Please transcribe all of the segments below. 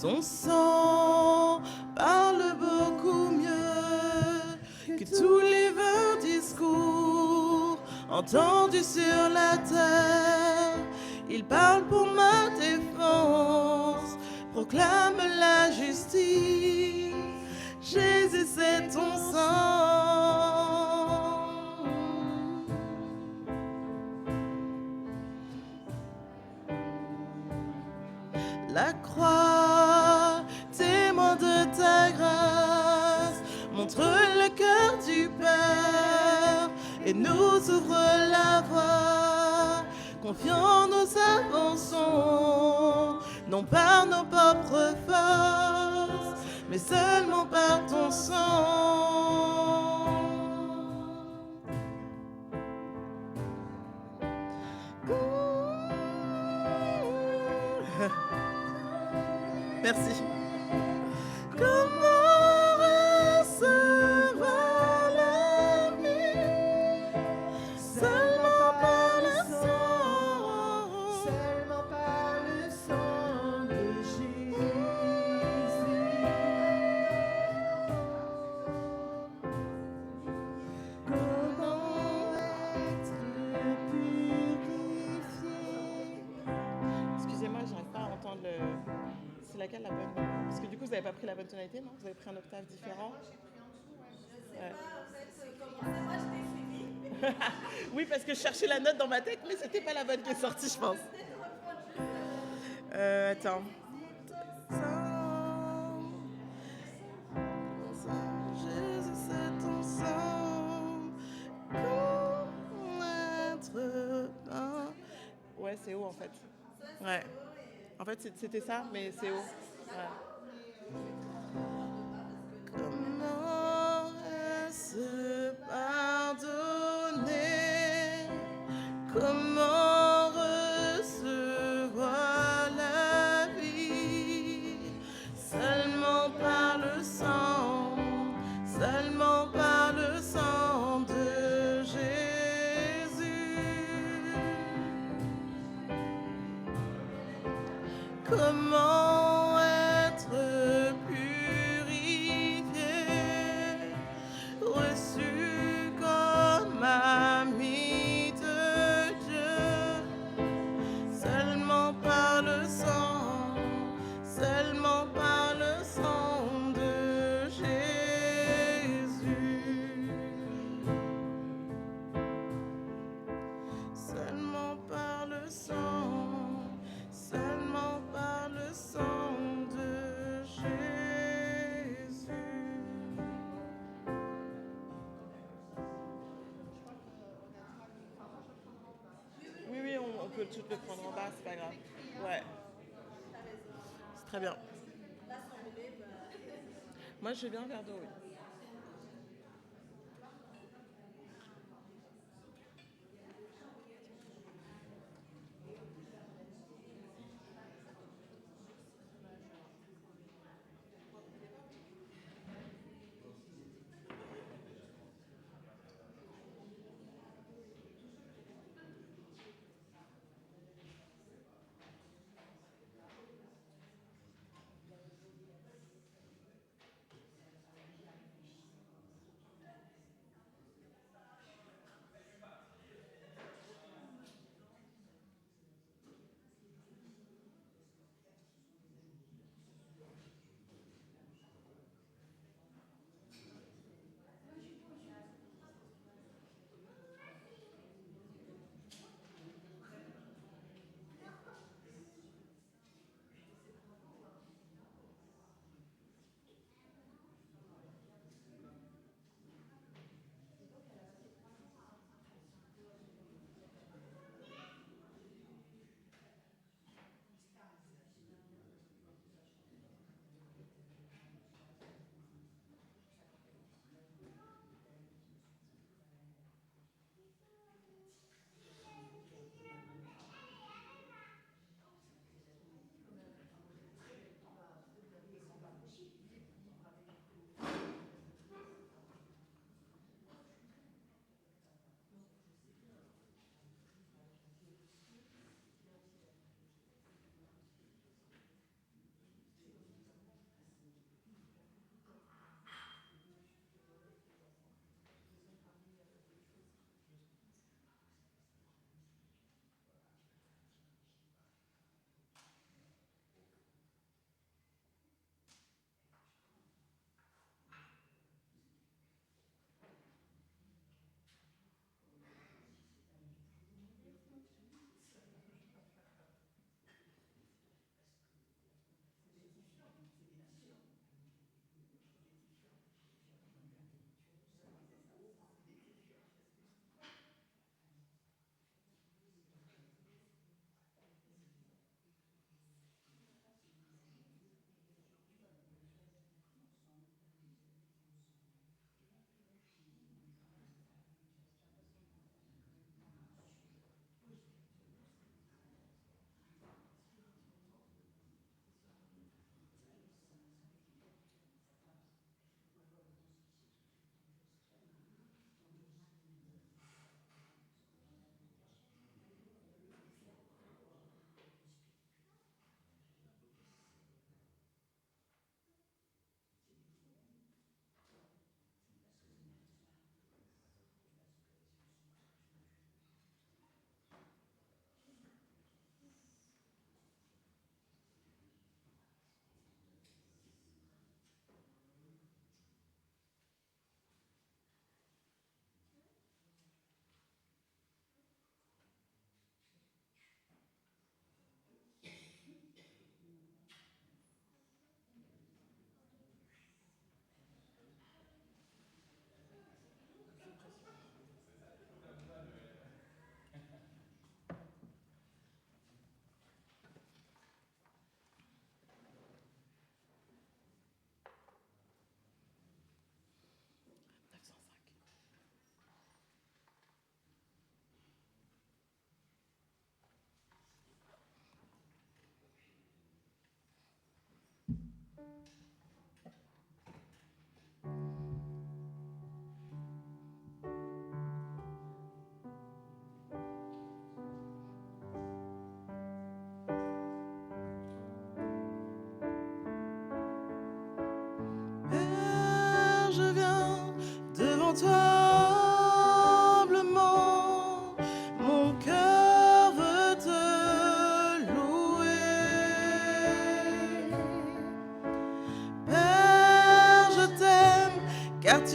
Ton sang parle beaucoup mieux que tous les vains discours entendus sur la terre. Il parle pour ma défense, proclame la justice. Jésus, c'est ton sang. La croix, témoin de ta grâce, montre le cœur du Père et nous ouvre la voie. Confiants nous avançons, non par nos propres forces, mais seulement par ton sang. Merci. Comment recevoir la vie? Seulement par le sang. Seulement par le sang de Jésus. Comment être purifié? Excusez-moi, j'arrive pas à entendre le... C'est laquelle la bonne? Parce que du coup, vous n'avez pas pris la bonne tonalité, non? Vous avez pris un octave différent? Ouais. Oui, parce que je cherchais la note dans ma tête, mais c'était pas la bonne qui est sortie, je pense. Attends. Jésus, c'est ton sang. Connaître pas. Ouais, c'est haut en fait. Ouais. En fait, c'était ça, mais c'est haut. Ouais. Comment est-ce pardonner? Comment recevoir la vie? Seulement par le sang, seulement par le sang de Jésus. Comment être purifié, reçu comme ami de Dieu, seulement par le sang, seulement par le sang de Jésus. Seulement par le sang, seulement par le sang de Jésus. Oui, on peut tout le prendre en bas, c'est pas grave. Ouais, c'est très bien. Moi, je veux bien un verre d'eau, oui.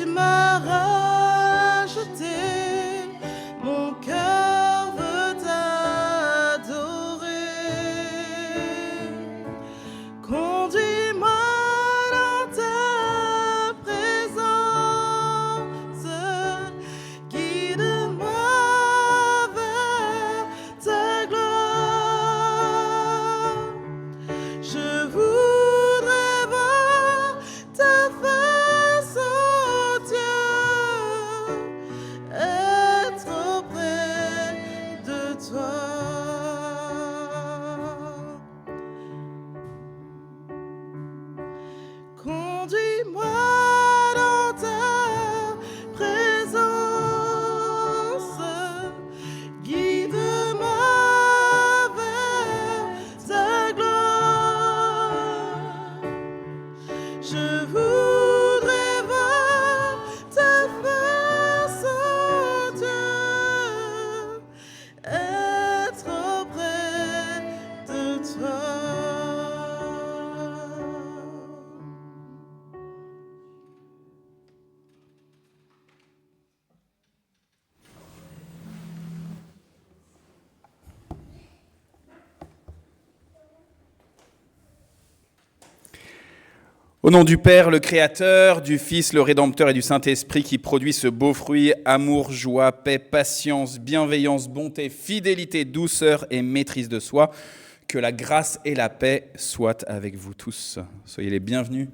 tu m'as racheté, mon cœur veut t'adorer. Conduis-moi dans ta présence, guide-moi vers ta gloire. Je voudrais voir ta face, oh Dieu, être auprès de toi. Conduis-moi dans ta présence, guide-moi vers ta gloire. Je voudrais voir ta face, oh Dieu, être auprès de toi. Au nom du Père, le Créateur, du Fils, le Rédempteur et du Saint-Esprit qui produit ce beau fruit, amour, joie, paix, patience, bienveillance, bonté, fidélité, douceur et maîtrise de soi, que la grâce et la paix soient avec vous tous. Soyez les bienvenus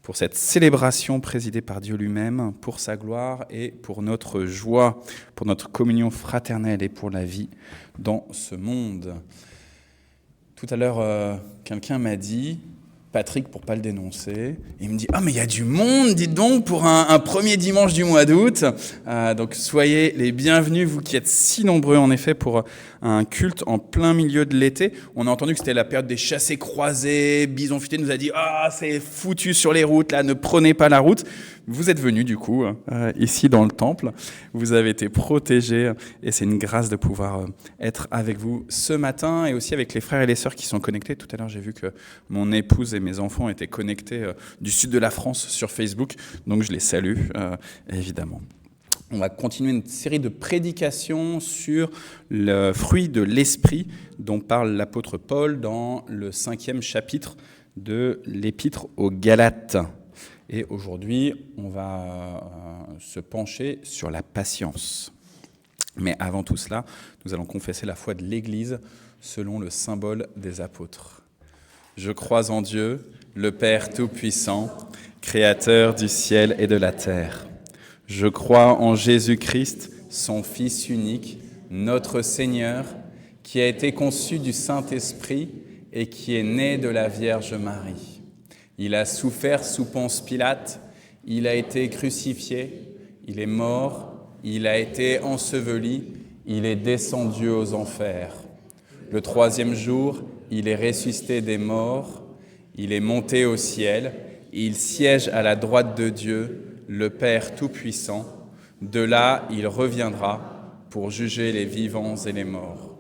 pour cette célébration présidée par Dieu lui-même, pour sa gloire et pour notre joie, pour notre communion fraternelle et pour la vie dans ce monde. Tout à l'heure, quelqu'un m'a dit... Patrick, pour pas le dénoncer, il me dit « Ah, mais il y a du monde, dites donc, pour un premier dimanche du mois d'août !» Donc soyez les bienvenus, vous qui êtes si nombreux, en effet, pour un culte en plein milieu de l'été. On a entendu que c'était la période des chassés-croisés. Bison Futé nous a dit « Ah, c'est foutu sur les routes, là, ne prenez pas la route !» Vous êtes venus, du coup, ici dans le temple. Vous avez été protégés et c'est une grâce de pouvoir être avec vous ce matin et aussi avec les frères et les sœurs qui sont connectés. Tout à l'heure, j'ai vu que mon épouse et mes enfants étaient connectés du sud de la France sur Facebook, donc je les salue, évidemment. On va continuer une série de prédications sur le fruit de l'esprit dont parle l'apôtre Paul dans le 5e chapitre de l'épître aux Galates. Et aujourd'hui, on va se pencher sur la patience. Mais avant tout cela, nous allons confesser la foi de l'Église selon le symbole des apôtres. Je crois en Dieu, le Père Tout-Puissant, Créateur du ciel et de la terre. Je crois en Jésus-Christ, son Fils unique, notre Seigneur, qui a été conçu du Saint-Esprit et qui est né de la Vierge Marie. Il a souffert sous Ponce Pilate, il a été crucifié, il est mort, il a été enseveli, il est descendu aux enfers. Le 3e jour, il est ressuscité des morts, il est monté au ciel, et il siège à la droite de Dieu, le Père Tout-Puissant. De là, il reviendra pour juger les vivants et les morts.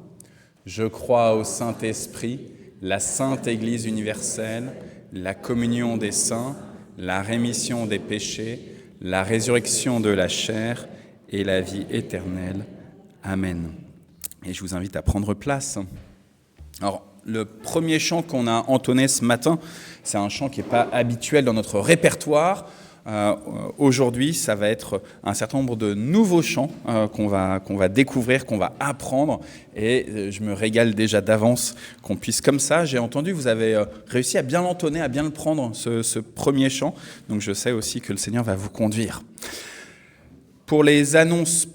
Je crois au Saint-Esprit, la Sainte Église universelle, la communion des saints, la rémission des péchés, la résurrection de la chair et la vie éternelle. Amen. Et je vous invite à prendre place. Alors, le premier chant qu'on a entonné ce matin, c'est un chant qui n'est pas habituel dans notre répertoire. Aujourd'hui, ça va être un certain nombre de nouveaux chants qu'on va découvrir, qu'on va apprendre. Et je me régale déjà d'avance qu'on puisse comme ça. J'ai entendu, vous avez réussi à bien l'entonner, à bien le prendre, ce premier chant. Donc je sais aussi que le Seigneur va vous conduire. Pour les annonces,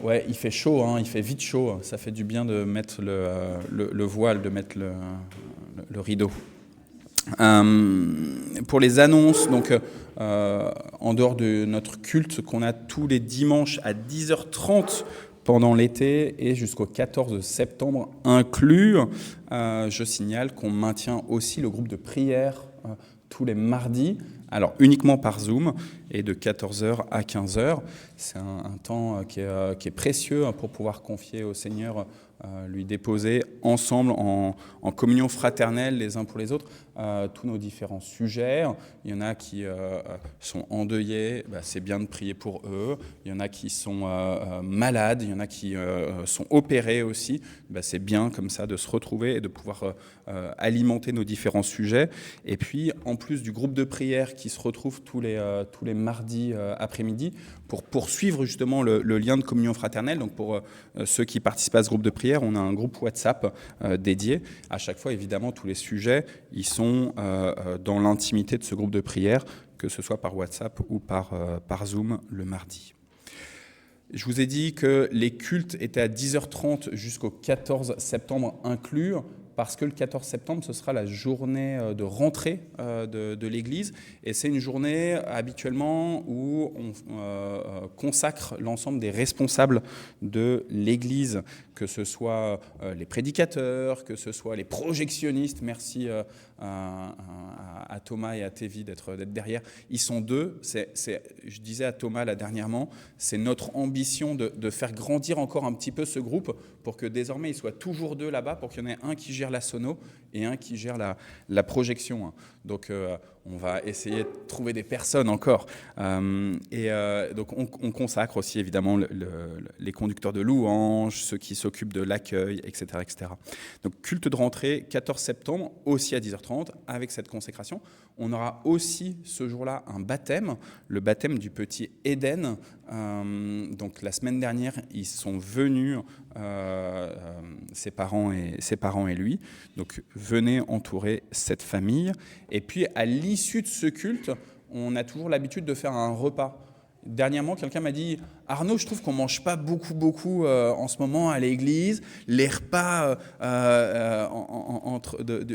ouais, il fait chaud, hein, il fait vite chaud. Ça fait du bien de mettre le voile, de mettre le rideau. Pour les annonces, donc en dehors de notre culte qu'on a tous les dimanches à 10h30 pendant l'été et jusqu'au 14 septembre inclus, je signale qu'on maintient aussi le groupe de prière tous les mardis, alors uniquement par Zoom et de 14h à 15h. C'est un temps qui est précieux pour pouvoir confier au Seigneur lui déposer ensemble en communion fraternelle les uns pour les autres tous nos différents sujets. Il y en a qui sont endeuillés, c'est bien de prier pour eux. Il y en a qui sont malades, il y en a qui sont opérés aussi. C'est bien comme ça de se retrouver et de pouvoir alimenter nos différents sujets. Et puis, en plus du groupe de prière qui se retrouve tous les mardis après-midi pour poursuivre justement le lien de communion fraternelle. Donc pour ceux qui participent à ce groupe de prière, on a un groupe WhatsApp dédié. À chaque fois, évidemment, tous les sujets, ils sont dans l'intimité de ce groupe de prière, que ce soit par WhatsApp ou par Zoom le mardi. Je vous ai dit que les cultes étaient à 10h30 jusqu'au 14 septembre inclus, parce que le 14 septembre, ce sera la journée de rentrée de l'Église. Et c'est une journée habituellement où on consacre l'ensemble des responsables de l'Église, que ce soit les prédicateurs, que ce soit les projectionnistes. Merci à Thomas et à Tévi d'être derrière. Ils sont deux. Je disais à Thomas là dernièrement, c'est notre ambition de faire grandir encore un petit peu ce groupe pour que désormais ils soient toujours deux là-bas, pour qu'il y en ait un qui gère la sono et un qui gère la projection. Donc on va essayer de trouver des personnes encore. Donc on consacre aussi évidemment les conducteurs de louanges, ceux qui s'occupent de l'accueil, etc., etc. Donc culte de rentrée, 14 septembre, aussi à 10h30, avec cette consécration. On aura aussi ce jour-là un baptême, le baptême du petit Eden. Donc la semaine dernière, ils sont venus, ses parents et lui. Donc venez entourer cette famille. Et puis à l'issue de ce culte, on a toujours l'habitude de faire un repas. Dernièrement, quelqu'un m'a dit « Arnaud, je trouve qu'on ne mange pas beaucoup en ce moment à l'église. Les repas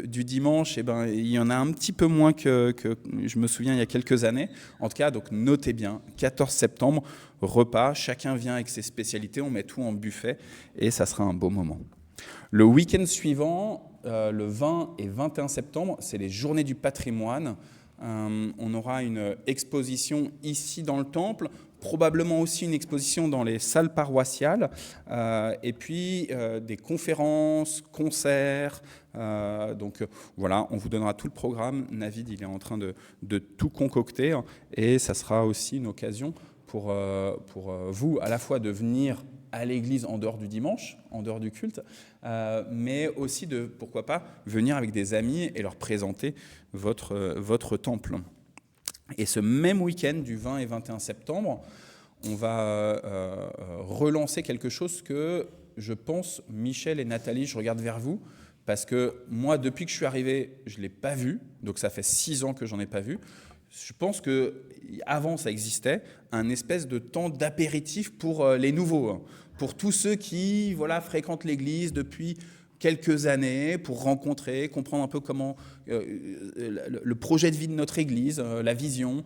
du dimanche, il y en a un petit peu moins que je me souviens il y a quelques années. En tout cas, donc notez bien, 14 septembre, repas, chacun vient avec ses spécialités, on met tout en buffet et ça sera un beau moment. Le week-end suivant, le 20 et 21 septembre, c'est les journées du patrimoine. On aura une exposition ici dans le temple, probablement aussi une exposition dans les salles paroissiales, et puis des conférences, concerts. Donc voilà, on vous donnera tout le programme. Navid, il est en train de tout concocter, et ça sera aussi une occasion pour vous à la fois de venir à l'église en dehors du dimanche, en dehors du culte, mais aussi de, pourquoi pas, venir avec des amis et leur présenter votre temple. Et ce même week-end du 20 et 21 septembre, on va relancer quelque chose que je pense, Michel et Nathalie, je regarde vers vous, parce que moi, depuis que je suis arrivé, je ne l'ai pas vu, donc ça fait 6 ans que j'en ai pas vu. Je pense qu'avant, ça existait, un espèce de temps d'apéritif pour les nouveaux, pour tous ceux qui fréquentent l'église depuis quelques années, pour rencontrer, comprendre un peu comment le projet de vie de notre église, la vision,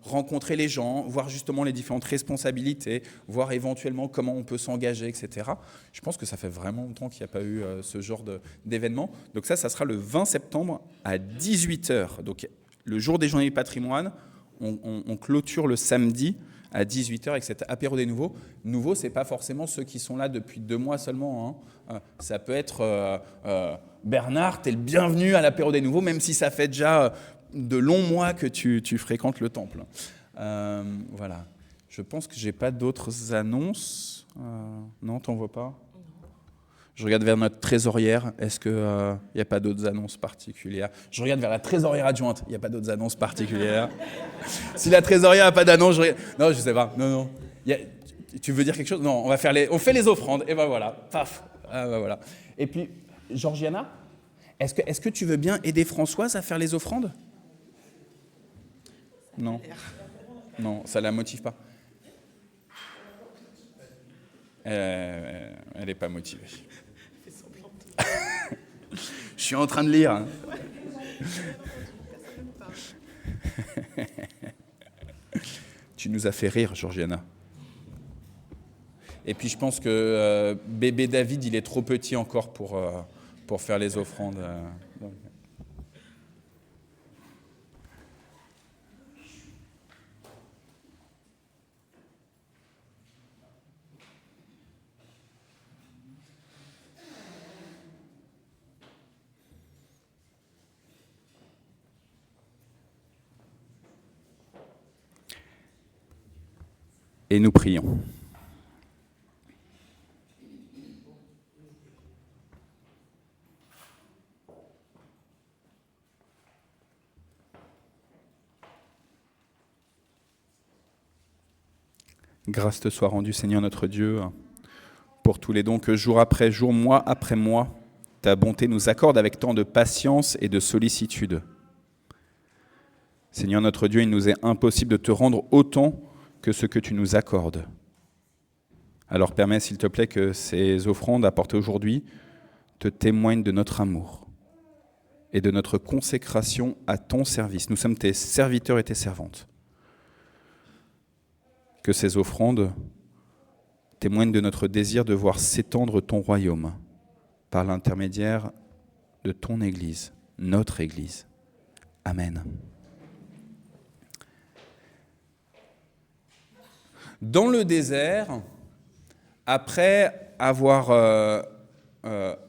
rencontrer les gens, voir justement les différentes responsabilités, voir éventuellement comment on peut s'engager, etc. Je pense que ça fait vraiment longtemps qu'il n'y a pas eu ce genre d'événement. Donc ça sera le 20 septembre à 18h. Donc, le jour des journées du patrimoine, on clôture le samedi à 18h avec cet apéro des nouveaux. Nouveaux, ce n'est pas forcément ceux qui sont là depuis 2 mois seulement. Ça peut être Bernard, tu es le bienvenu à l'apéro des nouveaux, même si ça fait déjà de longs mois que tu fréquentes le temple. Voilà. Je pense que je n'ai pas d'autres annonces. Non, tu n'en vois pas ? Je regarde vers notre trésorière. Est-ce qu'il n'y a pas d'autres annonces particulières ? Je regarde vers la trésorière adjointe. Il n'y a pas d'autres annonces particulières. Si la trésorière n'a pas d'annonce, non, je ne sais pas. Non. Tu veux dire quelque chose ? Non, on fait les offrandes. Et ben voilà. Paf. Voilà. Et puis, Georgiana, est-ce que tu veux bien aider Françoise à faire les offrandes ? Non. Non, ça ne la motive pas. Elle n'est pas motivée. Je suis en train de lire. Tu nous as fait rire, Georgiana. Et puis je pense que bébé David, il est trop petit encore pour faire les offrandes. Et nous prions. Grâce te soit rendue, Seigneur notre Dieu, pour tous les dons que jour après jour, mois après mois, ta bonté nous accorde avec tant de patience et de sollicitude. Seigneur notre Dieu, il nous est impossible de te rendre autant que ce que tu nous accordes. Alors permets, s'il te plaît, que ces offrandes apportées aujourd'hui te témoignent de notre amour et de notre consécration à ton service. Nous sommes tes serviteurs et tes servantes. Que ces offrandes témoignent de notre désir de voir s'étendre ton royaume par l'intermédiaire de ton Église, notre Église. Amen. Dans le désert, après avoir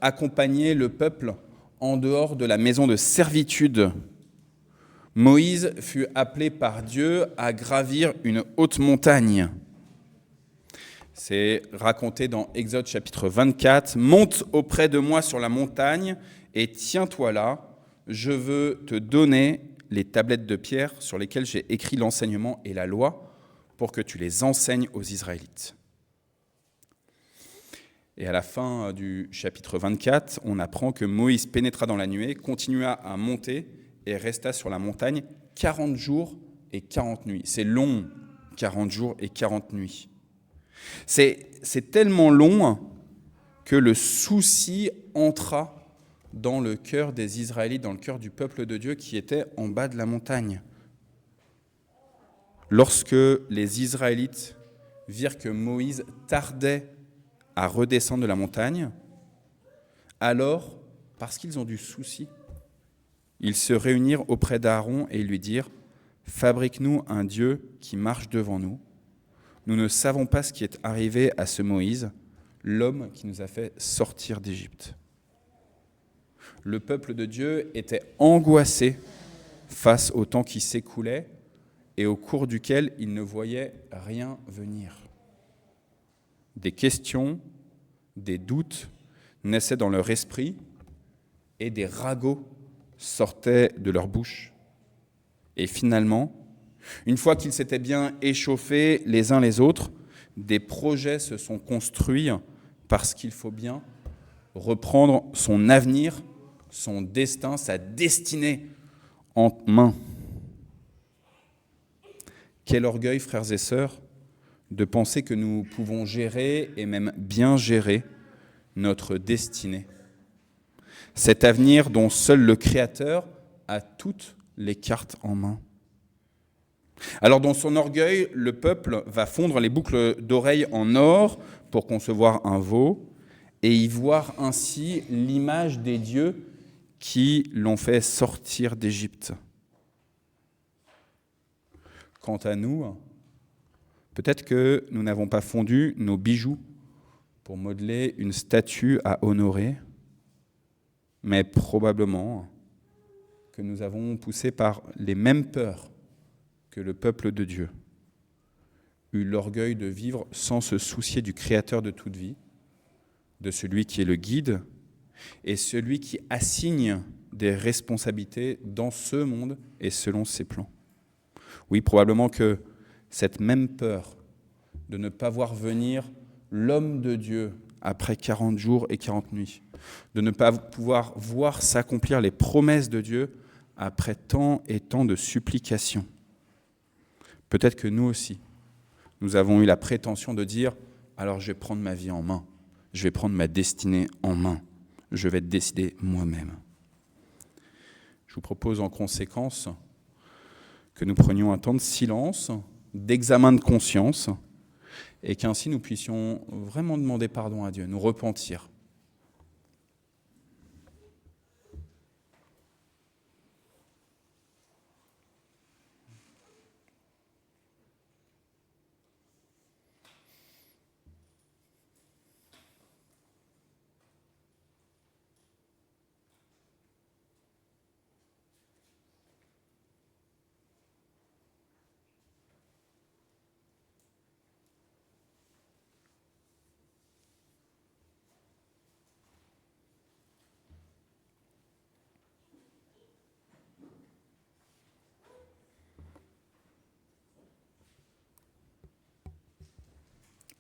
accompagné le peuple en dehors de la maison de servitude, Moïse fut appelé par Dieu à gravir une haute montagne. C'est raconté dans Exode chapitre 24. « Monte auprès de moi sur la montagne et tiens-toi là. Je veux te donner les tablettes de pierre sur lesquelles j'ai écrit l'enseignement et la loi pour que tu les enseignes aux Israélites. » Et à la fin du chapitre 24, on apprend que Moïse pénétra dans la nuée, continua à monter et resta sur la montagne 40 jours et 40 nuits. C'est long, 40 jours et 40 nuits. C'est tellement long que le souci entra dans le cœur des Israélites, dans le cœur du peuple de Dieu qui était en bas de la montagne. Lorsque les Israélites virent que Moïse tardait à redescendre de la montagne, alors, parce qu'ils ont du souci, ils se réunirent auprès d'Aaron et lui dirent « Fabrique-nous un Dieu qui marche devant nous. Nous ne savons pas ce qui est arrivé à ce Moïse, l'homme qui nous a fait sortir d'Égypte. » Le peuple de Dieu était angoissé face au temps qui s'écoulait et au cours duquel il ne voyait rien venir. Des questions, des doutes naissaient dans leur esprit et des ragots sortaient de leur bouche. Et finalement, une fois qu'ils s'étaient bien échauffés les uns les autres, des projets se sont construits parce qu'il faut bien reprendre son avenir, son destin, sa destinée en main. Quel orgueil, frères et sœurs, de penser que nous pouvons gérer et même bien gérer notre destinée. Cet avenir dont seul le Créateur a toutes les cartes en main. Alors dans son orgueil, le peuple va fondre les boucles d'oreilles en or pour concevoir un veau et y voir ainsi l'image des dieux qui l'ont fait sortir d'Égypte. Quant à nous, peut-être que nous n'avons pas fondu nos bijoux pour modeler une statue à honorer, mais probablement que nous avons, poussé par les mêmes peurs que le peuple de Dieu, eu l'orgueil de vivre sans se soucier du Créateur de toute vie, de celui qui est le guide et celui qui assigne des responsabilités dans ce monde et selon ses plans. Oui, probablement que cette même peur de ne pas voir venir l'homme de Dieu après 40 jours et 40 nuits, de ne pas pouvoir voir s'accomplir les promesses de Dieu après tant et tant de supplications. Peut-être que nous aussi, nous avons eu la prétention de dire « alors je vais prendre ma vie en main, je vais prendre ma destinée en main, je vais décider moi-même ». Je vous propose en conséquence que nous prenions un temps de silence, d'examen de conscience, et qu'ainsi nous puissions vraiment demander pardon à Dieu, nous repentir.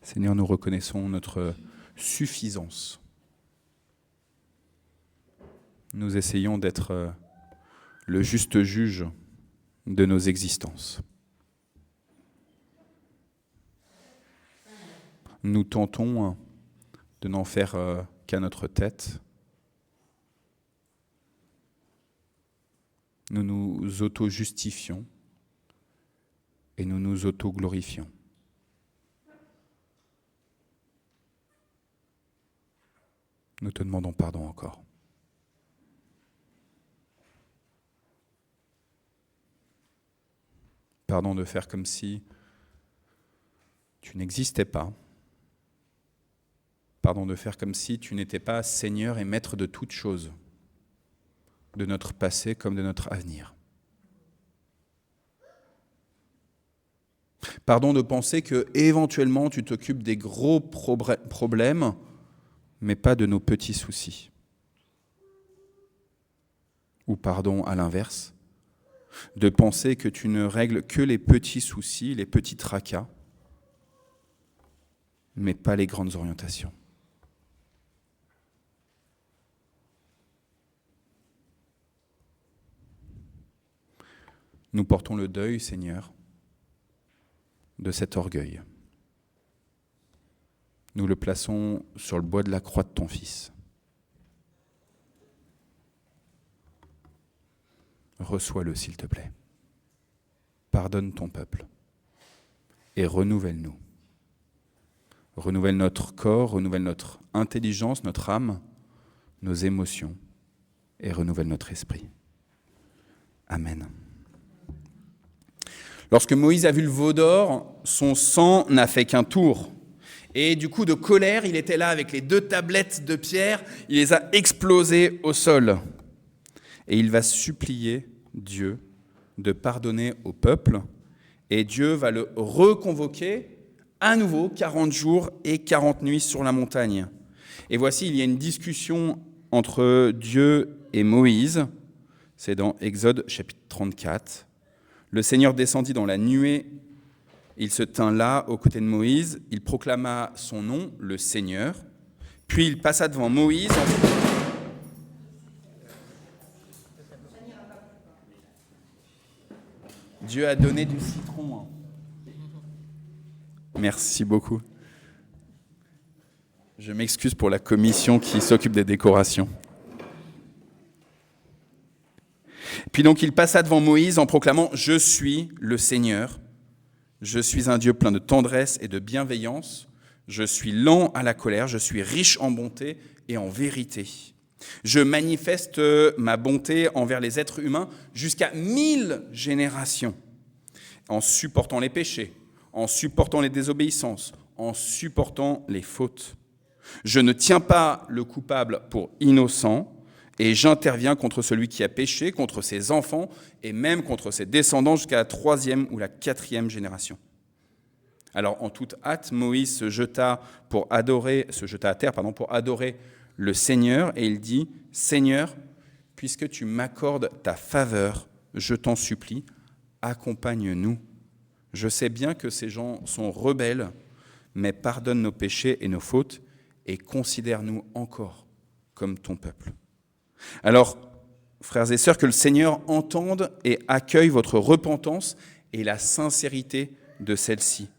Seigneur, nous reconnaissons notre suffisance. Nous essayons d'être le juste juge de nos existences. Nous tentons de n'en faire qu'à notre tête. Nous nous auto-justifions et nous nous auto-glorifions. Nous te demandons pardon encore. Pardon de faire comme si tu n'existais pas. Pardon de faire comme si tu n'étais pas Seigneur et maître de toutes choses, de notre passé comme de notre avenir. Pardon de penser que éventuellement tu t'occupes des gros problèmes, mais pas de nos petits soucis. Ou pardon à l'inverse, de penser que tu ne règles que les petits soucis, les petits tracas, mais pas les grandes orientations. Nous portons le deuil, Seigneur, de cet orgueil. Nous le plaçons sur le bois de la croix de ton Fils. Reçois-le, s'il te plaît. Pardonne ton peuple et renouvelle-nous. Renouvelle notre corps, renouvelle notre intelligence, notre âme, nos émotions et renouvelle notre esprit. Amen. Lorsque Moïse a vu le veau d'or, son sang n'a fait qu'un tour. Et du coup, de colère, il était là avec les 2 tablettes de pierre, il les a explosées au sol. Et il va supplier Dieu de pardonner au peuple, et Dieu va le reconvoquer à nouveau 40 jours et 40 nuits sur la montagne. Et voici, il y a une discussion entre Dieu et Moïse, c'est dans Exode chapitre 34. Le Seigneur descendit dans la nuée, il se tint là, aux côtés de Moïse, il proclama son nom, le Seigneur, puis il passa devant Moïse. Dieu a donné du citron. Merci beaucoup. Je m'excuse pour la commission qui s'occupe des décorations. Puis donc il passa devant Moïse en proclamant « Je suis le Seigneur, je suis un Dieu plein de tendresse et de bienveillance, je suis lent à la colère, je suis riche en bonté et en vérité. Je manifeste ma bonté envers les êtres humains jusqu'à 1000 générations, en supportant les péchés, en supportant les désobéissances, en supportant les fautes. Je ne tiens pas le coupable pour innocent, et j'interviens contre celui qui a péché, contre ses enfants, et même contre ses descendants jusqu'à la 3e ou la 4e génération. » Alors, en toute hâte, Moïse se jeta à terre pour adorer le Seigneur, et il dit « Seigneur, puisque tu m'accordes ta faveur, je t'en supplie, accompagne-nous. Je sais bien que ces gens sont rebelles, mais pardonne nos péchés et nos fautes, et considère-nous encore comme ton peuple. » Alors, frères et sœurs, que le Seigneur entende et accueille votre repentance et la sincérité de celle-ci.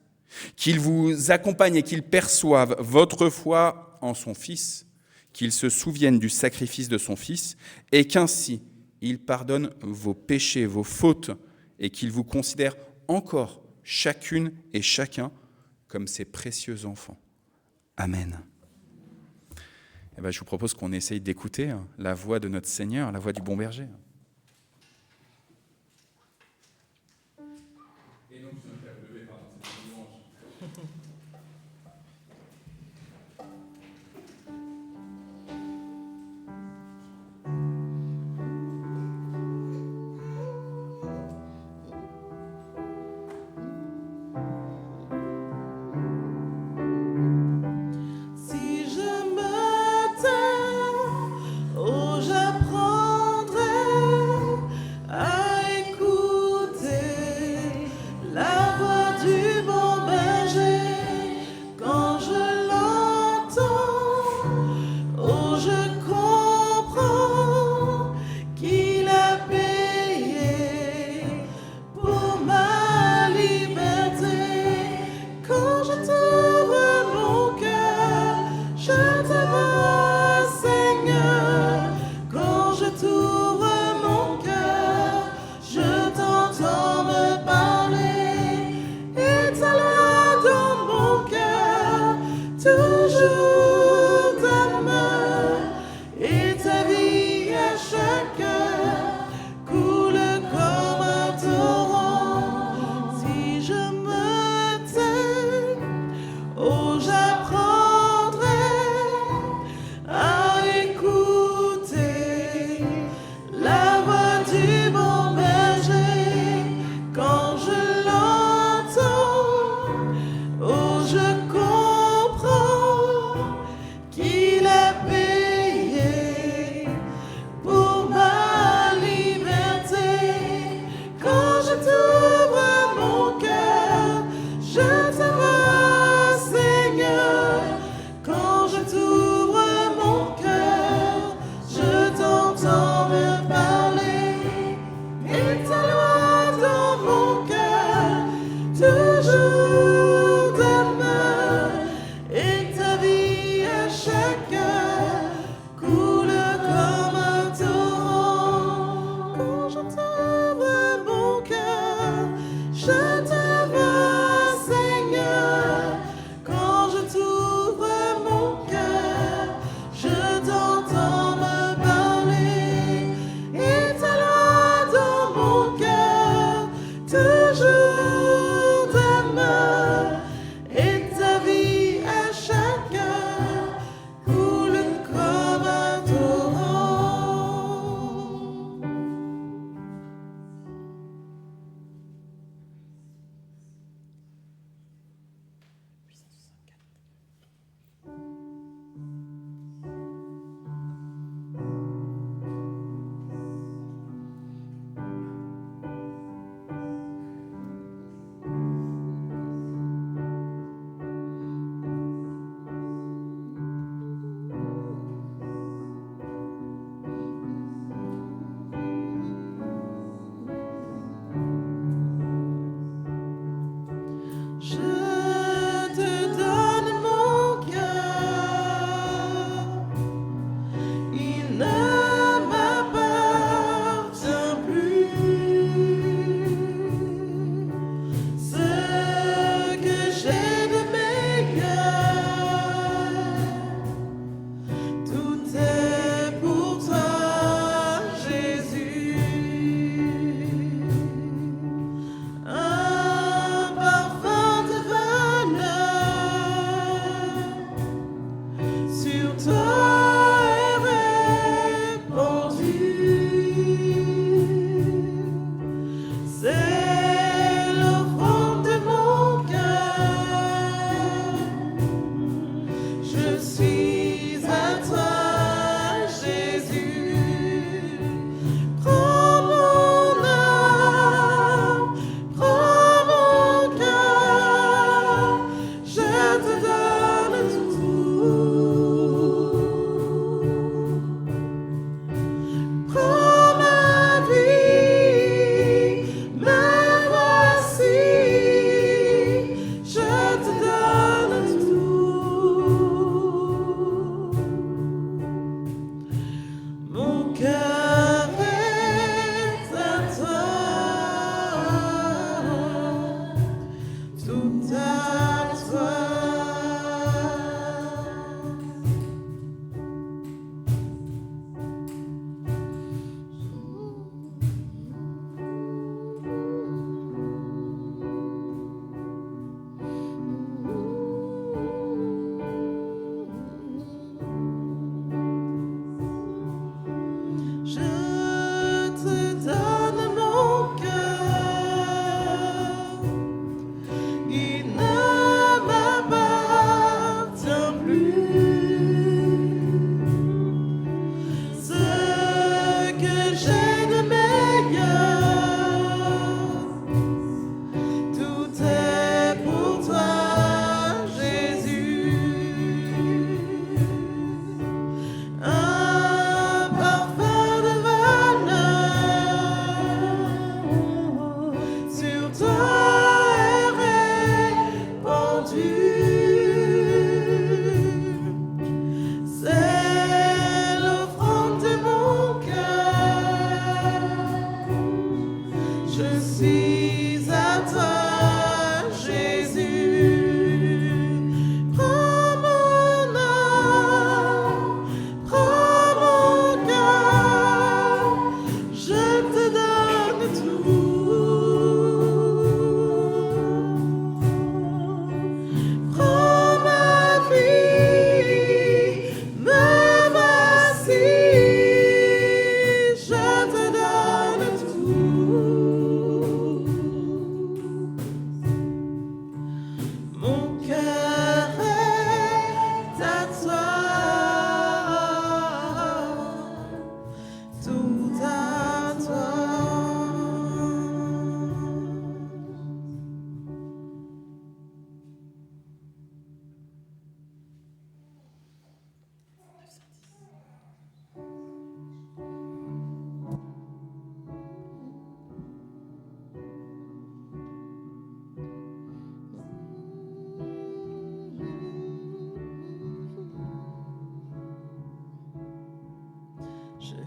Qu'il vous accompagne et qu'il perçoive votre foi en son Fils, qu'il se souvienne du sacrifice de son Fils, et qu'ainsi il pardonne vos péchés, vos fautes, et qu'il vous considère encore chacune et chacun comme ses précieux enfants. Amen. Je vous propose qu'on essaye d'écouter la voix de notre Seigneur, la voix du bon berger. Si je me tais, oh, j'apprendrai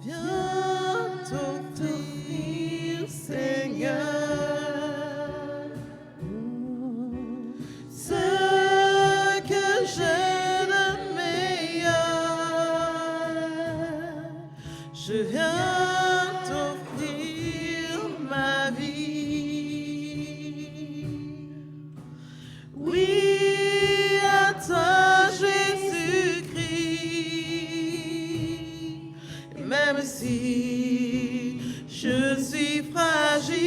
viens t'offrir, Seigneur, ce que j'ai de meilleur. Je viens t'offrir ma vie. Oui, à toi, Jésus-Christ. Et même si je suis fragile,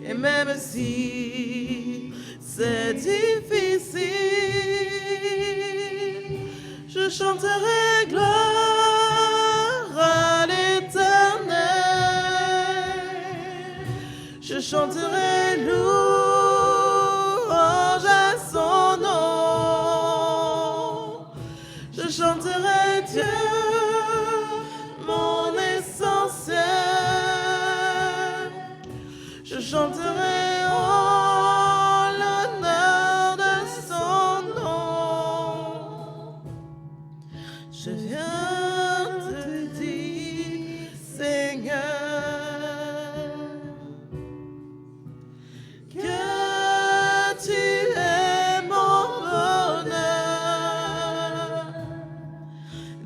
et même si c'est difficile, je chanterai gloire à l'Éternel. Je chanterai louange à son nom. Je chanterai Dieu, mon essentiel. Je chanterai en l'honneur de son nom. Je viens te dire, Seigneur, que tu es mon bonheur.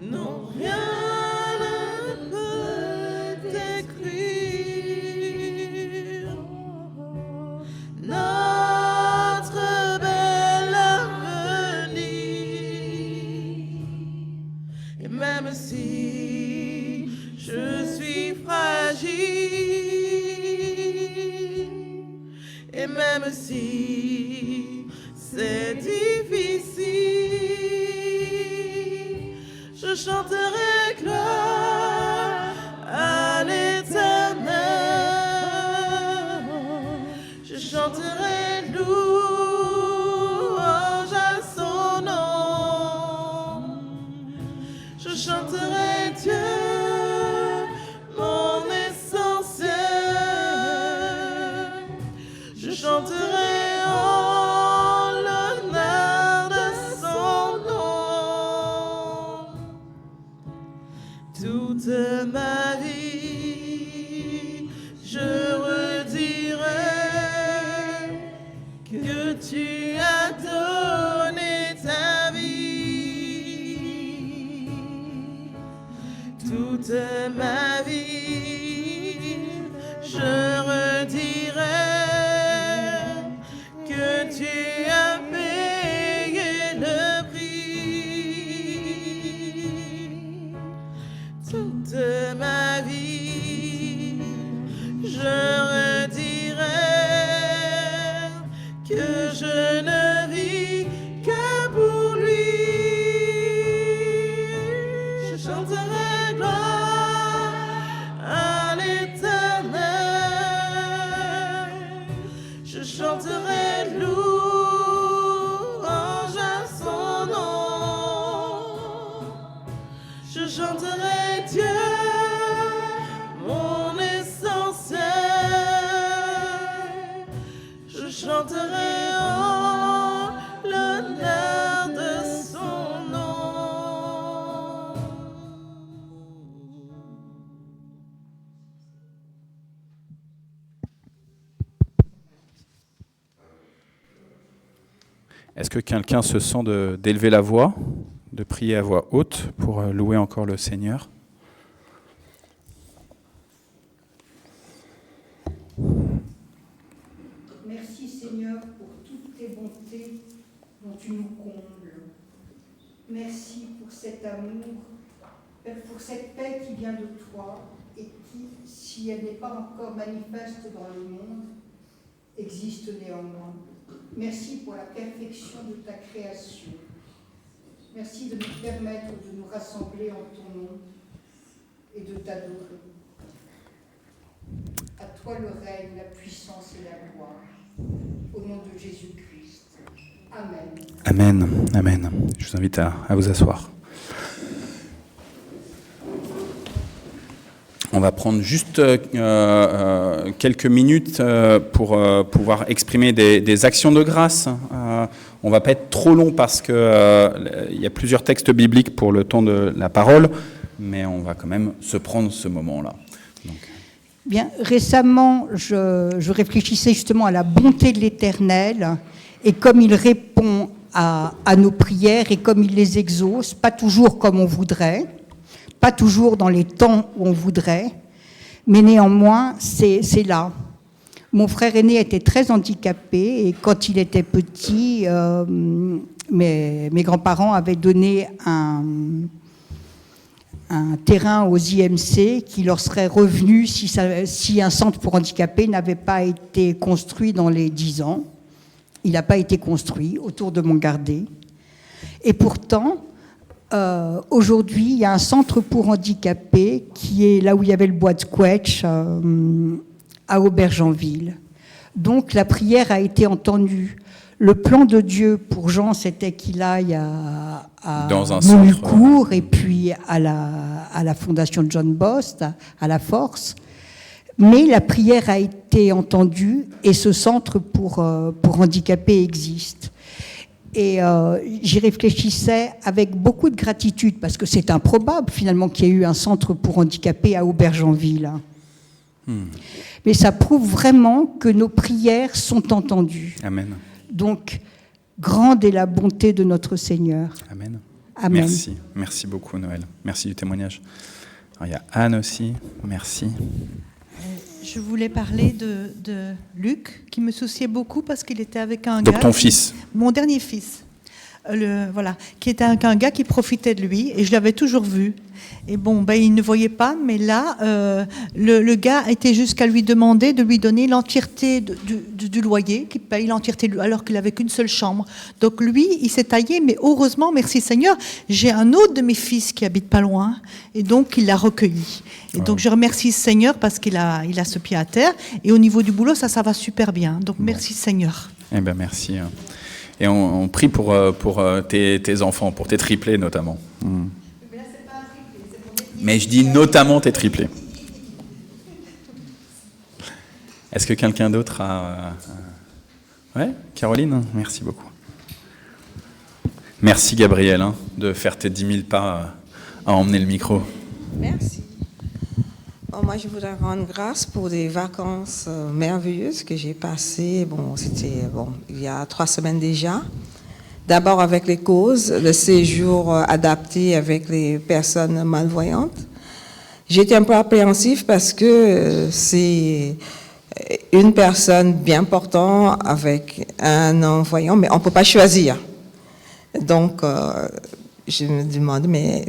Non, rien ne peut détruire notre bel avenir. Et même si je suis fragile, et même si c'est difficile, je chanterai gloire à l'Éternel. Je chanterai louange à son nom. Je chanterai Dieu, mon essentiel. Je chanterai en l'honneur de son nom. Toute ma vie, je redirai que tu as donné ta vie. Toute ma vie, je redirai que tu as payé le prix. Toute ma vie, je redirai que je ne vis que pour lui. Je chanterai gloire à l'Éternel. Je chanterai louange à son nom. Je chanterai Dieu, mon essentiel. Je chanterai en l'honneur de son nom. Est-ce que quelqu'un se sent d'élever la voix, de prier à voix haute pour louer encore le Seigneur ? Merci Seigneur pour toutes tes bontés dont tu nous combles. Merci pour cet amour, pour cette paix qui vient de toi et qui, si elle n'est pas encore manifeste dans le monde, existe néanmoins. Merci pour la perfection de ta création. Merci de nous permettre de nous rassembler en ton nom et de t'adorer. À toi le règne, la puissance et la gloire. Au nom de Jésus-Christ. Amen. Amen, amen. Je vous invite à vous asseoir. On va prendre juste quelques minutes pour pouvoir exprimer des actions de grâce On ne va pas être trop long parce qu'il y a plusieurs textes bibliques pour le temps de la parole, mais on va quand même se prendre ce moment-là. Donc. Bien, récemment, je réfléchissais justement à la bonté de l'Éternel et comme il répond à nos prières et comme il les exauce, pas toujours comme on voudrait, pas toujours dans les temps où on voudrait, mais néanmoins, c'est là. Mon frère aîné était très handicapé et quand il était petit, mes grands-parents avaient donné un terrain aux IMC qui leur serait revenu si un centre pour handicapés n'avait pas été construit dans les 10 ans. Il n'a pas été construit autour de Montgardé. Et pourtant, aujourd'hui, il y a un centre pour handicapés qui est là où il y avait le bois de Quetch, à Aubergenville. Donc la prière a été entendue. Le plan de Dieu pour Jean, c'était qu'il aille à Montlucourt et puis à la fondation de John Bost, à la Force. Mais la prière a été entendue et ce centre pour handicapés existe. Et j'y réfléchissais avec beaucoup de gratitude parce que c'est improbable finalement qu'il y ait eu un centre pour handicapés à Aubergenville. Mais ça prouve vraiment que nos prières sont entendues. Amen. Donc, grande est la bonté de notre Seigneur. Amen. Amen. Merci. Merci beaucoup, Noël. Merci du témoignage. Alors, il y a Anne aussi. Merci. Je voulais parler de Luc, qui me souciait beaucoup parce qu'il était avec un Donc gars... ton fils. Mon dernier fils. Voilà, qui était avec un gars qui profitait de lui, et je l'avais toujours vu. Et bon, il ne voyait pas, mais là, le gars était jusqu'à lui demander de lui donner l'entièreté du loyer, qu'il paye l'entièreté, alors qu'il n'avait qu'une seule chambre. Donc lui, il s'est taillé, mais heureusement, merci Seigneur, j'ai un autre de mes fils qui habite pas loin, et donc il l'a recueilli. Et donc je remercie Seigneur parce qu'il a ce pied à terre, et au niveau du boulot, ça va super bien. Donc merci Seigneur. Eh bien, merci. Et on prie pour tes enfants, pour tes triplés notamment. Mais là, c'est pas un triplé, c'est pour mes Mais je dis notamment tes triplés. Est-ce que quelqu'un d'autre a... Ouais, Caroline, merci beaucoup. Merci Gabriel de faire tes 10 000 pas à emmener le micro. Merci. Moi, je voudrais rendre grâce pour des vacances merveilleuses que j'ai passées. C'était il y a 3 semaines déjà. D'abord avec les causes, le séjour adapté avec les personnes malvoyantes. J'étais un peu appréhensif parce que c'est une personne bien portante avec un non-voyant, mais on ne peut pas choisir. Donc, je me demande, mais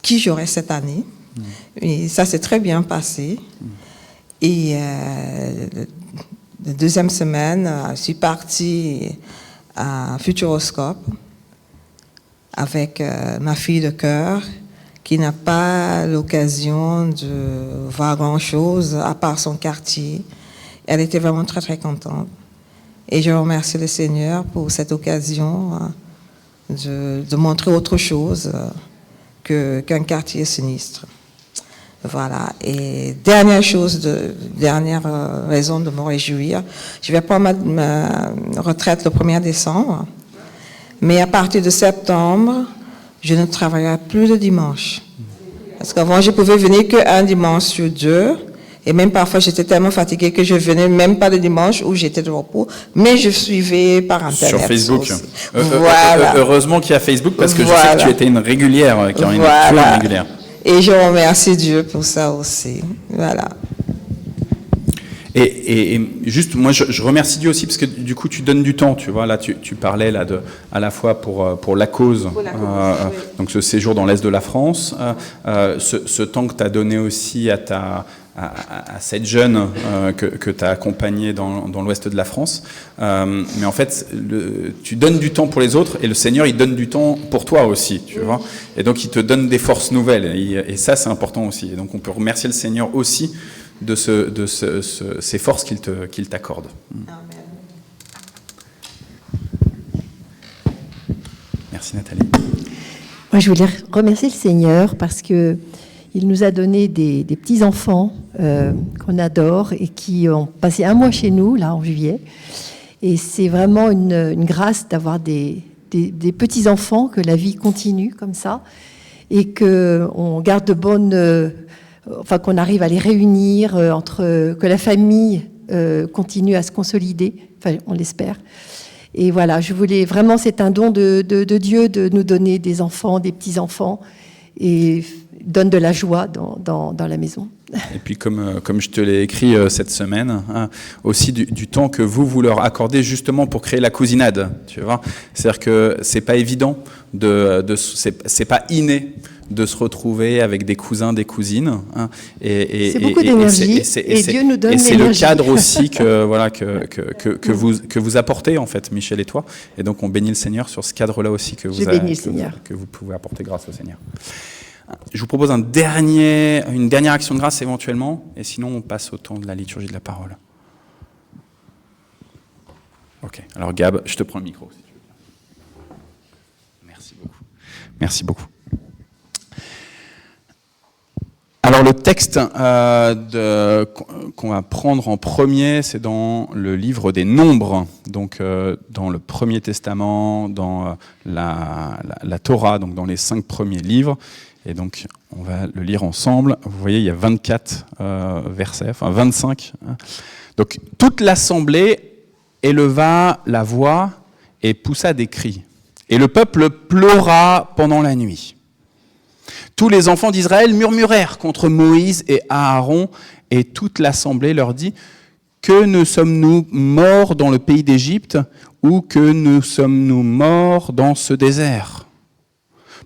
qui j'aurai cette année ? Et ça s'est très bien passé. Et la deuxième semaine, je suis partie à Futuroscope avec ma fille de cœur qui n'a pas l'occasion de voir grand-chose à part son quartier. Elle était vraiment très, très contente. Et je remercie le Seigneur pour cette occasion de montrer autre chose qu'un quartier sinistre. Voilà. Et dernière raison de me réjouir, je vais prendre ma retraite le 1er décembre, mais à partir de septembre, je ne travaillerai plus le dimanche. Parce qu'avant, je pouvais venir qu'un dimanche sur 2, et même parfois, j'étais tellement fatiguée que je venais même pas le dimanche où j'étais de repos, mais je suivais par Internet. Sur Facebook. Voilà. Heureusement qu'il y a Facebook, parce que je sais que tu étais une régulière, Caroline. Voilà. Tu es une régulière. Et je remercie Dieu pour ça aussi. Voilà. Et juste, moi, je remercie Dieu aussi parce que du coup, tu donnes du temps, tu vois. Là, tu parlais là à la fois pour la cause, Pour la cause, oui. donc ce séjour dans l'Est de la France, ce temps que tu as donné aussi à cette jeune que tu as accompagnée dans l'Ouest de la France. Mais en fait, tu donnes du temps pour les autres et le Seigneur, il donne du temps pour toi aussi, tu vois. Et donc, il te donne des forces nouvelles. Et ça, c'est important aussi. Et donc, on peut remercier le Seigneur aussi de ces forces qu'il t'accorde. Amen. Merci Nathalie. Moi, je voulais remercier le Seigneur parce que il nous a donné des petits-enfants qu'on adore et qui ont passé 1 mois chez nous, là, en juillet. Et c'est vraiment une grâce d'avoir des petits-enfants, que la vie continue comme ça, et qu'on garde de bonnes... qu'on arrive à les réunir, que la famille continue à se consolider, enfin, on l'espère. Et voilà, je voulais vraiment, c'est un don de Dieu de nous donner des enfants, des petits-enfants, et donne de la joie dans la maison. Et puis comme je te l'ai écrit cette semaine, hein, aussi du temps que vous leur accordez justement pour créer la cousinade, tu vois. C'est-à-dire que c'est pas évident, c'est pas inné de se retrouver avec des cousins, des cousines. Hein, c'est beaucoup d'énergie, et Dieu nous donne l'énergie. Et c'est le cadre aussi que vous apportez, en fait, Michel et toi. Et donc, on bénit le Seigneur sur ce cadre-là aussi que vous pouvez apporter grâce au Seigneur. Je vous propose une dernière action de grâce éventuellement, et sinon, on passe au temps de la liturgie de la parole. Ok, alors Gab, je te prends le micro, si tu veux. Merci beaucoup. Merci beaucoup. Alors le texte qu'on va prendre en premier, c'est dans le livre des Nombres, donc dans le Premier Testament, dans la Torah, donc dans les 5 premiers livres. Et donc on va le lire ensemble. Vous voyez, il y a 24 versets, enfin 25. Donc toute l'assemblée éleva la voix et poussa des cris. Et le peuple pleura pendant la nuit. Tous les enfants d'Israël murmurèrent contre Moïse et Aaron, et toute l'assemblée leur dit : que ne sommes-nous morts dans le pays d'Égypte, ou que ne sommes-nous morts dans ce désert ?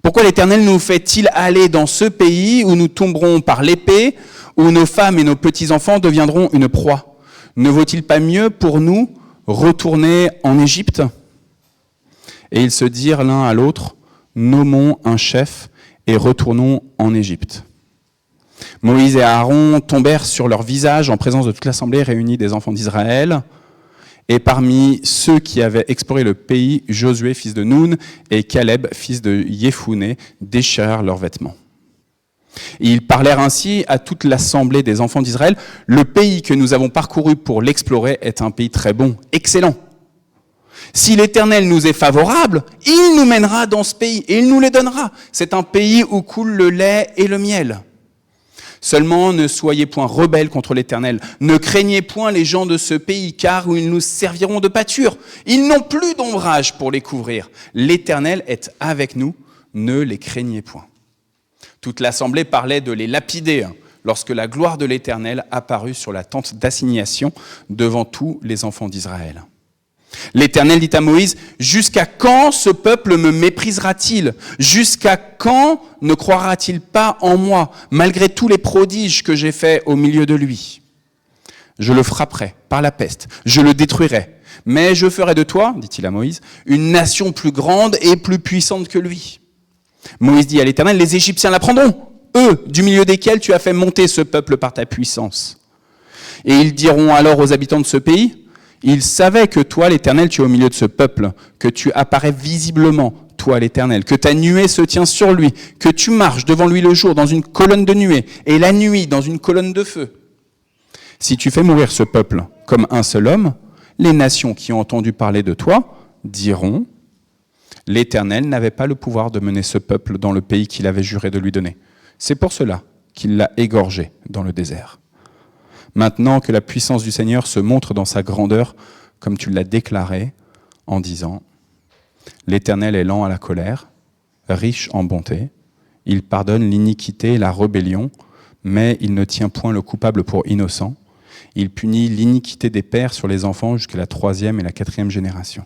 Pourquoi l'Éternel nous fait-il aller dans ce pays où nous tomberons par l'épée, où nos femmes et nos petits-enfants deviendront une proie ? Ne vaut-il pas mieux pour nous retourner en Égypte ? Et ils se dirent l'un à l'autre : nommons un chef et retournons en Égypte. Moïse et Aaron tombèrent sur leur visage en présence de toute l'assemblée réunie des enfants d'Israël. Et parmi ceux qui avaient exploré le pays, Josué, fils de Nun, et Caleb, fils de Yéphouné, déchirèrent leurs vêtements. Et ils parlèrent ainsi à toute l'assemblée des enfants d'Israël : le pays que nous avons parcouru pour l'explorer est un pays très bon, excellent. Si l'Éternel nous est favorable, il nous mènera dans ce pays et il nous les donnera. C'est un pays où coule le lait et le miel. Seulement, ne soyez point rebelles contre l'Éternel. Ne craignez point les gens de ce pays, car ils nous serviront de pâture. Ils n'ont plus d'ombrage pour les couvrir. L'Éternel est avec nous, ne les craignez point. Toute l'assemblée parlait de les lapider lorsque la gloire de l'Éternel apparut sur la tente d'assignation devant tous les enfants d'Israël. L'Éternel dit à Moïse : jusqu'à quand ce peuple me méprisera-t-il ? Jusqu'à quand ne croira-t-il pas en moi, malgré tous les prodiges que j'ai faits au milieu de lui ? Je le frapperai par la peste, je le détruirai. Mais je ferai de toi, dit-il à Moïse, une nation plus grande et plus puissante que lui. Moïse dit à l'Éternel : les Égyptiens l'apprendront, eux, du milieu desquels tu as fait monter ce peuple par ta puissance. Et ils diront alors aux habitants de ce pays : ils savaient que toi, l'Éternel, tu es au milieu de ce peuple, que tu apparais visiblement, toi, l'Éternel, que ta nuée se tient sur lui, que tu marches devant lui le jour dans une colonne de nuée, et la nuit dans une colonne de feu. Si tu fais mourir ce peuple comme un seul homme, les nations qui ont entendu parler de toi diront : l'Éternel n'avait pas le pouvoir de mener ce peuple dans le pays qu'il avait juré de lui donner. C'est pour cela qu'il l'a égorgé dans le désert. Maintenant que la puissance du Seigneur se montre dans sa grandeur, comme tu l'as déclaré, en disant : l'Éternel est lent à la colère, riche en bonté, il pardonne l'iniquité et la rébellion, mais il ne tient point le coupable pour innocent. Il punit l'iniquité des pères sur les enfants jusqu'à la 3e et la 4e génération.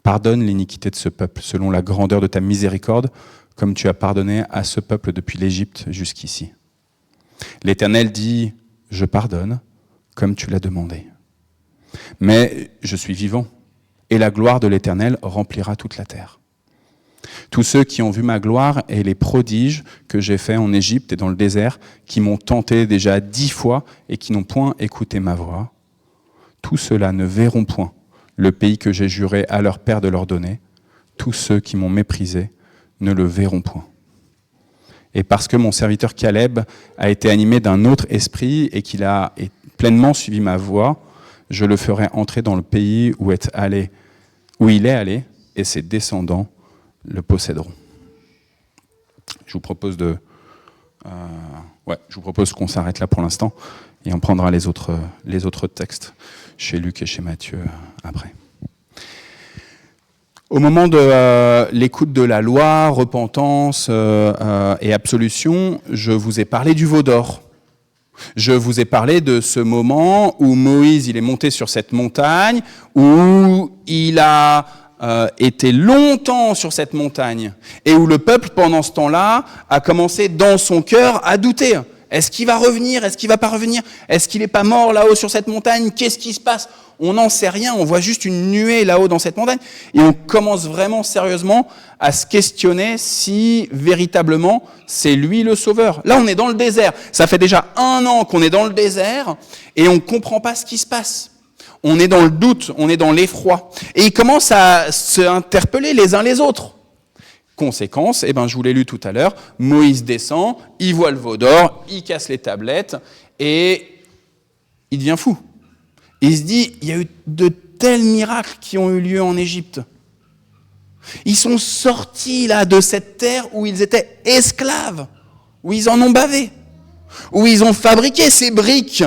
Pardonne l'iniquité de ce peuple selon la grandeur de ta miséricorde, comme tu as pardonné à ce peuple depuis l'Égypte jusqu'ici. L'Éternel dit : je pardonne, comme tu l'as demandé. Mais je suis vivant, et la gloire de l'Éternel remplira toute la terre. Tous ceux qui ont vu ma gloire et les prodiges que j'ai faits en Égypte et dans le désert, qui m'ont tenté déjà 10 fois et qui n'ont point écouté ma voix, tous ceux-là ne verront point le pays que j'ai juré à leur père de leur donner. Tous ceux qui m'ont méprisé ne le verront point. Et parce que mon serviteur Caleb a été animé d'un autre esprit et qu'il a pleinement suivi ma voix, je le ferai entrer dans le pays où il est allé, et ses descendants le posséderont. Je vous propose qu'on s'arrête là pour l'instant, et on prendra les autres textes chez Luc et chez Matthieu après. Au moment de l'écoute de la loi, repentance et absolution, je vous ai parlé du veau d'or. Je vous ai parlé de ce moment où Moïse il est monté sur cette montagne, où il a été longtemps sur cette montagne, et où le peuple, pendant ce temps-là, a commencé dans son cœur à douter. Est-ce qu'il va revenir? Est-ce qu'il va pas revenir? Est-ce qu'il n'est pas mort là-haut sur cette montagne? Qu'est-ce qui se passe? On n'en sait rien, on voit juste une nuée là-haut dans cette montagne, et on commence vraiment sérieusement à se questionner si véritablement c'est lui le sauveur. Là, on est dans le désert. Ça fait déjà 1 an qu'on est dans le désert, et on ne comprend pas ce qui se passe. On est dans le doute, on est dans l'effroi. Et ils commencent à se interpeller les uns les autres. Conséquence, je vous l'ai lu tout à l'heure, Moïse descend, il voit le veau d'or, il casse les tablettes, et il devient fou. Il se dit, il y a eu de tels miracles qui ont eu lieu en Égypte. Ils sont sortis là de cette terre où ils étaient esclaves, où ils en ont bavé, où ils ont fabriqué ces briques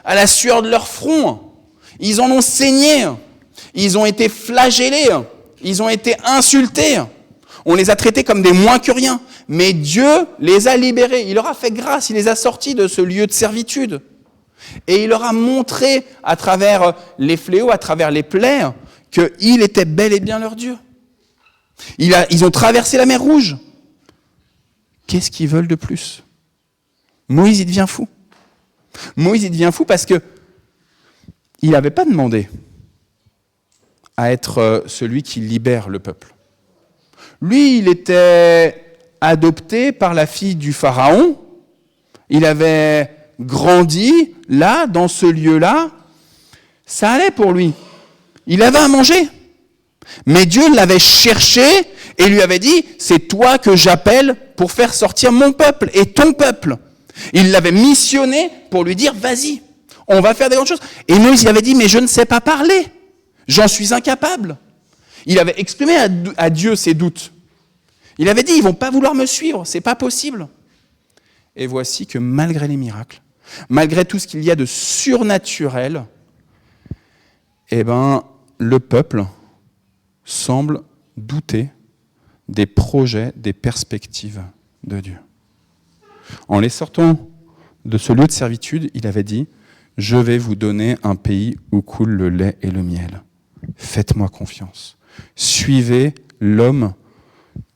à la sueur de leur front. Ils en ont saigné, ils ont été flagellés, ils ont été insultés. On les a traités comme des moins que rien. Mais Dieu les a libérés, il leur a fait grâce, il les a sortis de ce lieu de servitude. Et il leur a montré, à travers les fléaux, à travers les plaies, qu'il était bel et bien leur Dieu. Ils ont traversé la mer Rouge. Qu'est-ce qu'ils veulent de plus? Moïse, il devient fou. Moïse, il devient fou parce que il n'avait pas demandé à être celui qui libère le peuple. Lui, il était adopté par la fille du Pharaon. Il avait grandi là, dans ce lieu-là. Ça allait pour lui. Il avait à manger. Mais Dieu l'avait cherché et lui avait dit, c'est toi que j'appelle pour faire sortir mon peuple et ton peuple. Il l'avait missionné pour lui dire, vas-y, on va faire des grandes choses. Et Moïse, il avait dit, mais je ne sais pas parler. J'en suis incapable. Il avait exprimé à Dieu ses doutes. Il avait dit, ils ne vont pas vouloir me suivre, c'est pas possible. Et voici que malgré les miracles, malgré tout ce qu'il y a de surnaturel, le peuple semble douter des projets, des perspectives de Dieu. En les sortant de ce lieu de servitude, il avait dit, je vais vous donner un pays où coule le lait et le miel. Faites-moi confiance. Suivez l'homme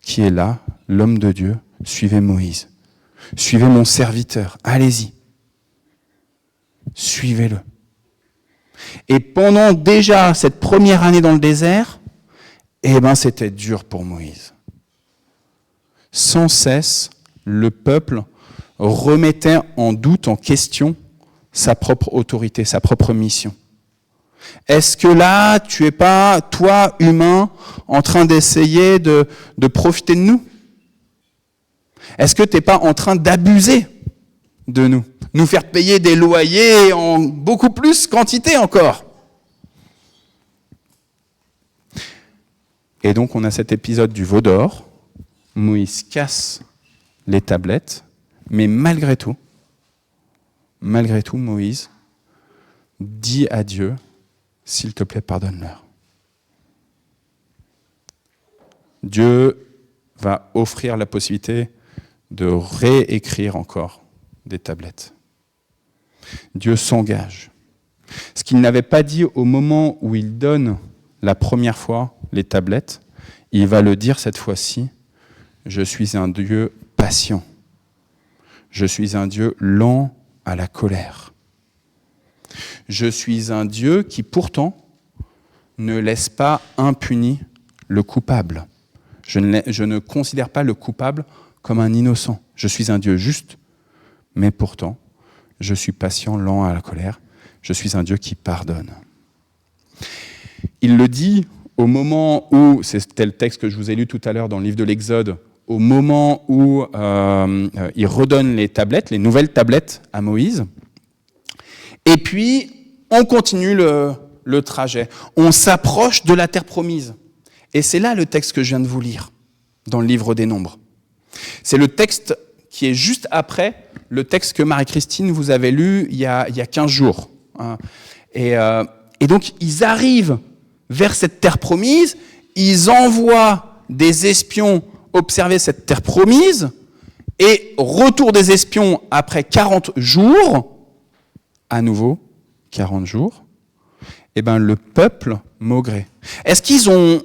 qui est là, l'homme de Dieu. Suivez Moïse. Suivez mon serviteur. Allez-y. Suivez-le. Et pendant déjà cette première année dans le désert, c'était dur pour Moïse. Sans cesse, le peuple remettait en doute, en question, sa propre autorité, sa propre mission. Est-ce que là, tu es pas, toi, humain, en train d'essayer de profiter de nous? Est-ce que tu n'es pas en train d'abuser de nous? Nous faire payer des loyers en beaucoup plus quantité encore? Et donc, on a cet épisode du veau d'or. Moïse casse les tablettes, mais malgré tout, Moïse dit à Dieu, s'il te plaît, pardonne-leur. Dieu va offrir la possibilité de réécrire encore des tablettes. Dieu s'engage. Ce qu'il n'avait pas dit au moment où il donne la première fois les tablettes, il va le dire cette fois-ci, je suis un Dieu patient. Je suis un Dieu lent à la colère. Je suis un Dieu qui pourtant ne laisse pas impuni le coupable. Je ne considère pas le coupable comme un innocent. Je suis un Dieu juste, mais pourtant, je suis patient, lent à la colère. Je suis un Dieu qui pardonne. Il le dit au moment où, c'était le texte que je vous ai lu tout à l'heure dans le livre de l'Exode, au moment où il redonne les tablettes, les nouvelles tablettes à Moïse. Et puis, on continue le trajet. On s'approche de la terre promise. Et c'est là le texte que je viens de vous lire, dans le livre des Nombres. C'est le texte qui est juste après le texte que Marie-Christine vous avait lu il y a 15 jours. Et donc, ils arrivent vers cette terre promise, ils envoient des espions observer cette terre promise, et retour des espions après 40 jours, à nouveau, 40 jours, et ben le peuple maugrait. Est-ce qu'ils ont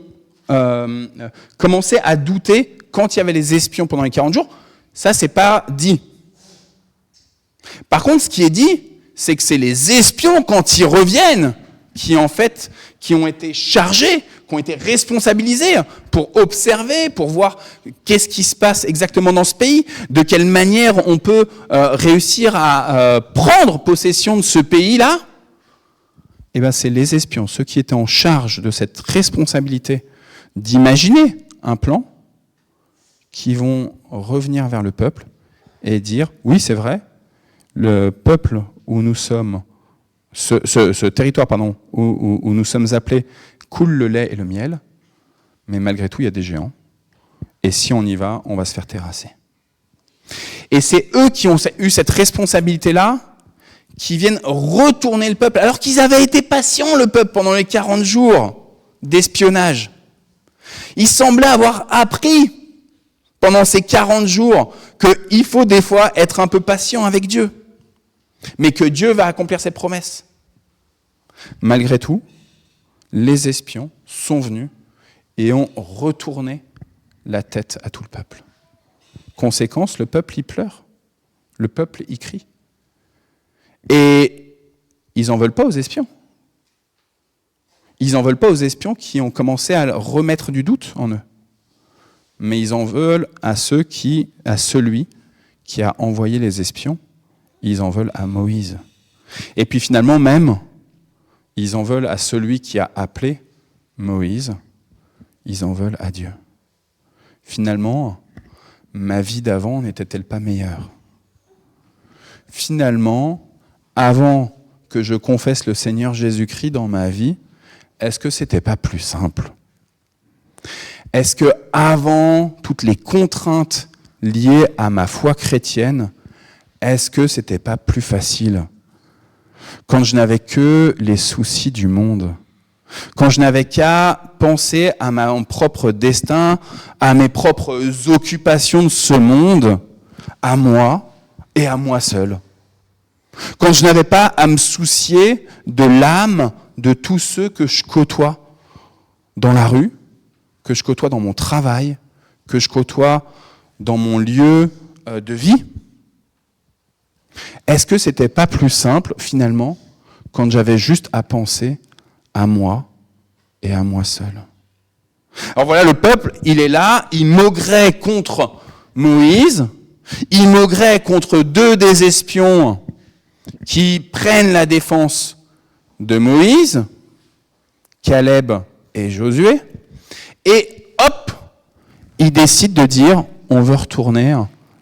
commencé à douter quand il y avait les espions pendant les 40 jours? Ça, c'est pas dit. Par contre, ce qui est dit, c'est que c'est les espions, quand ils reviennent, qui ont été chargés, qui ont été responsabilisés pour observer, pour voir qu'est-ce qui se passe exactement dans ce pays, de quelle manière on peut réussir à prendre possession de ce pays-là. Eh bien, c'est les espions, ceux qui étaient en charge de cette responsabilité d'imaginer un plan, qui vont revenir vers le peuple et dire, oui, c'est vrai, le peuple où nous sommes, ce territoire, où nous sommes appelés, coule le lait et le miel, mais malgré tout, il y a des géants. Et si on y va, on va se faire terrasser. Et c'est eux qui ont eu cette responsabilité-là, qui viennent retourner le peuple, alors qu'ils avaient été patients, le peuple, pendant les 40 jours d'espionnage. Ils semblaient avoir appris pendant ces 40 jours qu'il faut des fois être un peu patient avec Dieu, mais que Dieu va accomplir ses promesses. Malgré tout, les espions sont venus et ont retourné la tête à tout le peuple. Conséquence, le peuple y pleure, le peuple y crie. Et ils n'en veulent pas aux espions. Ils n'en veulent pas aux espions qui ont commencé à remettre du doute en eux. Mais ils en veulent à celui qui a envoyé les espions. Ils en veulent à Moïse. Et puis finalement même, ils en veulent à celui qui a appelé Moïse. Ils en veulent à Dieu. Finalement, ma vie d'avant n'était-elle pas meilleure? Finalement, avant que je confesse le Seigneur Jésus-Christ dans ma vie, est-ce que c'était pas plus simple? Est-ce que avant toutes les contraintes liées à ma foi chrétienne, est-ce que c'était pas plus facile? Quand je n'avais que les soucis du monde, quand je n'avais qu'à penser à mon propre destin, à mes propres occupations de ce monde, à moi et à moi seul. Quand je n'avais pas à me soucier de l'âme de tous ceux que je côtoie dans la rue, que je côtoie dans mon travail, que je côtoie dans mon lieu de vie. Est-ce que c'était pas plus simple, finalement, quand j'avais juste à penser à moi et à moi seul? Alors voilà, le peuple, il est là, il maugrait contre Moïse, il maugrait contre 2 des espions qui prennent la défense de Moïse, Caleb et Josué, et hop, il décide de dire, on veut retourner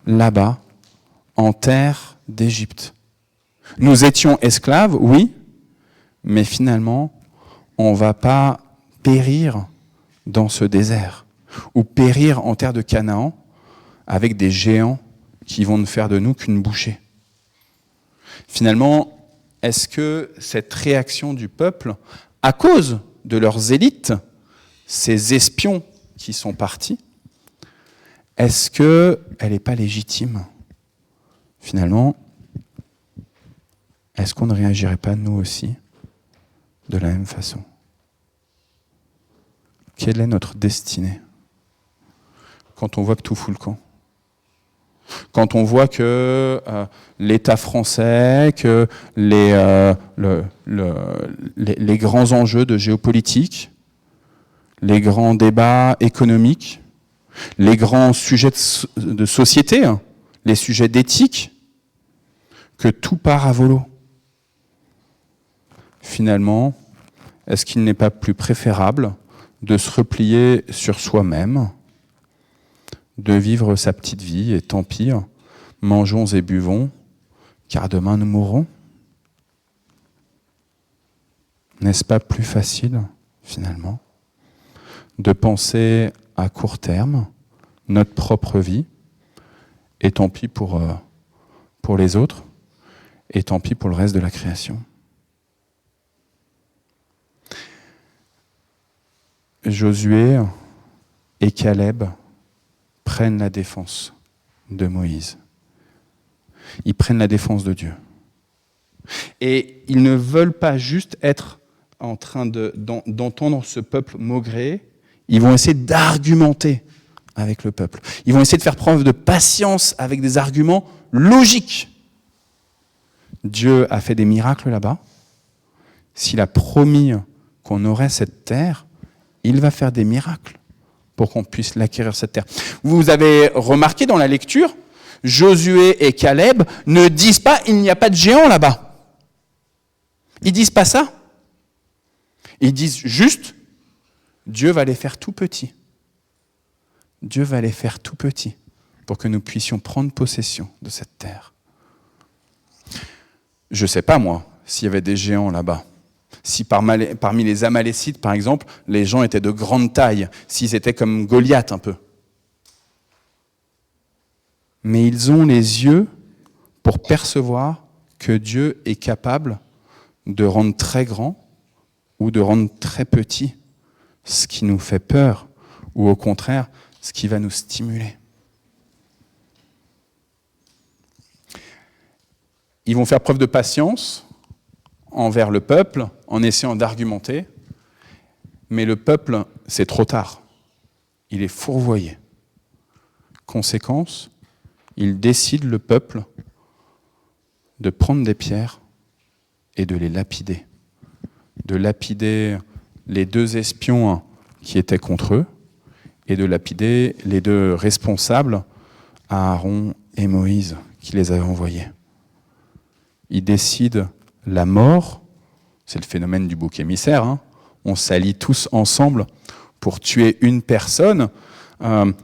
là-bas, en terre d'Égypte. Nous étions esclaves, oui, mais finalement, on ne va pas périr dans ce désert, ou périr en terre de Canaan, avec des géants qui vont ne faire de nous qu'une bouchée. Finalement, est-ce que cette réaction du peuple, à cause de leurs élites, ces espions qui sont partis, est-ce qu'elle n'est pas légitime? Finalement, est-ce qu'on ne réagirait pas, nous aussi, de la même façon? Quelle est notre destinée quand on voit que tout fout le camp? Quand on voit que l'État français, que les grands enjeux de géopolitique, les grands débats économiques, les grands sujets de société, les sujets d'éthique, que tout part à volo. Finalement, est-ce qu'il n'est pas plus préférable de se replier sur soi-même, de vivre sa petite vie, et tant pis, mangeons et buvons, car demain nous mourrons? N'est-ce pas plus facile, finalement, de penser à court terme, notre propre vie, et tant pis pour les autres, et tant pis pour le reste de la création. Josué et Caleb prennent la défense de Moïse. Ils prennent la défense de Dieu. Et ils ne veulent pas juste être en train d'entendre ce peuple maugréer, ils vont essayer d'argumenter avec le peuple. Ils vont essayer de faire preuve de patience avec des arguments logiques. Dieu a fait des miracles là-bas. S'il a promis qu'on aurait cette terre, il va faire des miracles pour qu'on puisse l'acquérir, cette terre. Vous avez remarqué dans la lecture, Josué et Caleb ne disent pas « il n'y a pas de géant là-bas ». Ils disent pas ça. Ils disent juste « Dieu va les faire tout petits ». Dieu va les faire tout petits pour que nous puissions prendre possession de cette terre. Je ne sais pas, moi, s'il y avait des géants là-bas. Si parmi les Amalécites, par exemple, les gens étaient de grande taille, s'ils étaient comme Goliath un peu. Mais ils ont les yeux pour percevoir que Dieu est capable de rendre très grand ou de rendre très petit ce qui nous fait peur, ou au contraire, ce qui va nous stimuler. Ils vont faire preuve de patience envers le peuple en essayant d'argumenter, mais le peuple, c'est trop tard. Il est fourvoyé. Conséquence, il décide, le peuple, de prendre des pierres et de les lapider. De lapider les 2 espions qui étaient contre eux et de lapider les 2 responsables, Aaron et Moïse, qui les avaient envoyés. Ils décident la mort, c'est le phénomène du bouc émissaire, hein. On s'allie tous ensemble pour tuer une personne,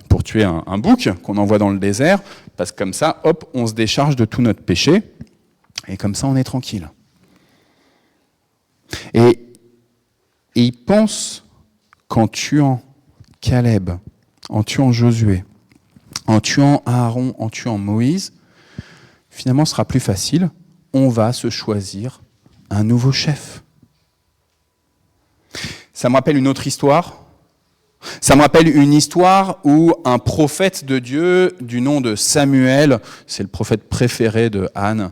pour tuer un bouc qu'on envoie dans le désert, parce que comme ça, hop, on se décharge de tout notre péché, et comme ça on est tranquille. Et ils pensent qu'en tuant Caleb, en tuant Josué, en tuant Aaron, en tuant Moïse, finalement ce sera plus facile, on va se choisir un nouveau chef. Ça me rappelle une autre histoire. Ça me rappelle une histoire où un prophète de Dieu du nom de Samuel, c'est le prophète préféré de Anne,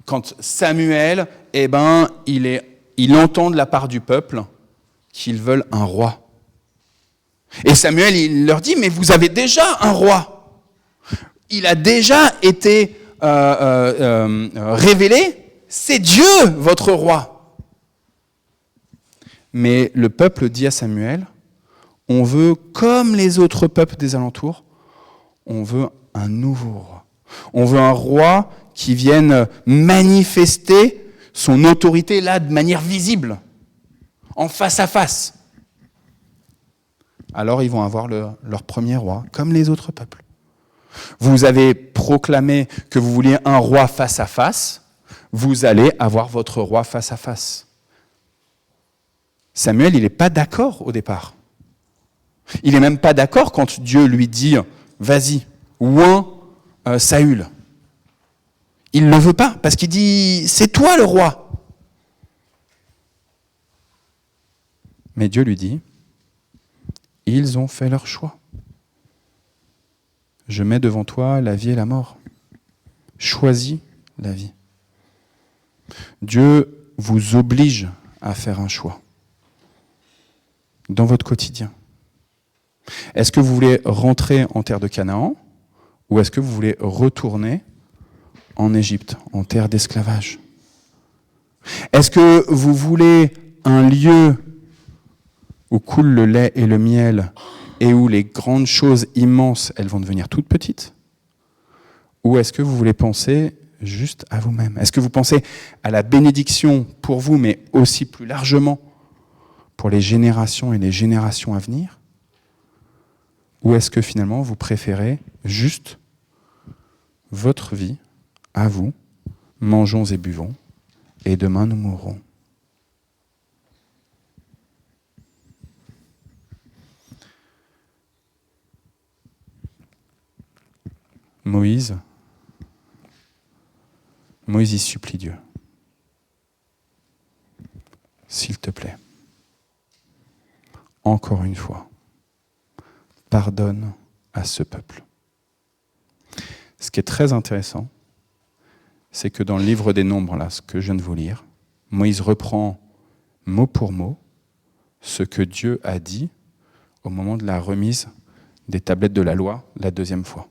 quand Samuel, il entend de la part du peuple qu'ils veulent un roi. Et Samuel, il leur dit, mais vous avez déjà un roi. Il a déjà été révélé, c'est Dieu votre roi. Mais le peuple dit à Samuel, on veut, comme les autres peuples des alentours, on veut un nouveau roi. On veut un roi qui vienne manifester son autorité là de manière visible, en face à face. Alors ils vont avoir leur premier roi, comme les autres peuples. Vous avez proclamé que vous vouliez un roi face à face, vous allez avoir votre roi face à face. Samuel, il n'est pas d'accord au départ. Il n'est même pas d'accord quand Dieu lui dit « Vas-y, oins Saül ». Il ne le veut pas, parce qu'il dit « C'est toi le roi ». Mais Dieu lui dit « Ils ont fait leur choix. Je mets devant toi la vie et la mort. Choisis la vie. » Dieu vous oblige à faire un choix dans votre quotidien. Est-ce que vous voulez rentrer en terre de Canaan ou est-ce que vous voulez retourner en Égypte, en terre d'esclavage? Est-ce que vous voulez un lieu où coule le lait et le miel et où les grandes choses immenses, elles vont devenir toutes petites? Ou est-ce que vous voulez penser juste à vous-même? Est-ce que vous pensez à la bénédiction pour vous, mais aussi plus largement pour les générations et les générations à venir? Ou est-ce que finalement vous préférez juste votre vie à vous, mangeons et buvons, et demain nous mourrons? Moïse, il supplie Dieu. S'il te plaît, encore une fois, pardonne à ce peuple. Ce qui est très intéressant, c'est que dans le livre des Nombres, là, ce que je viens de vous lire, Moïse reprend mot pour mot ce que Dieu a dit au moment de la remise des tablettes de la loi la deuxième fois,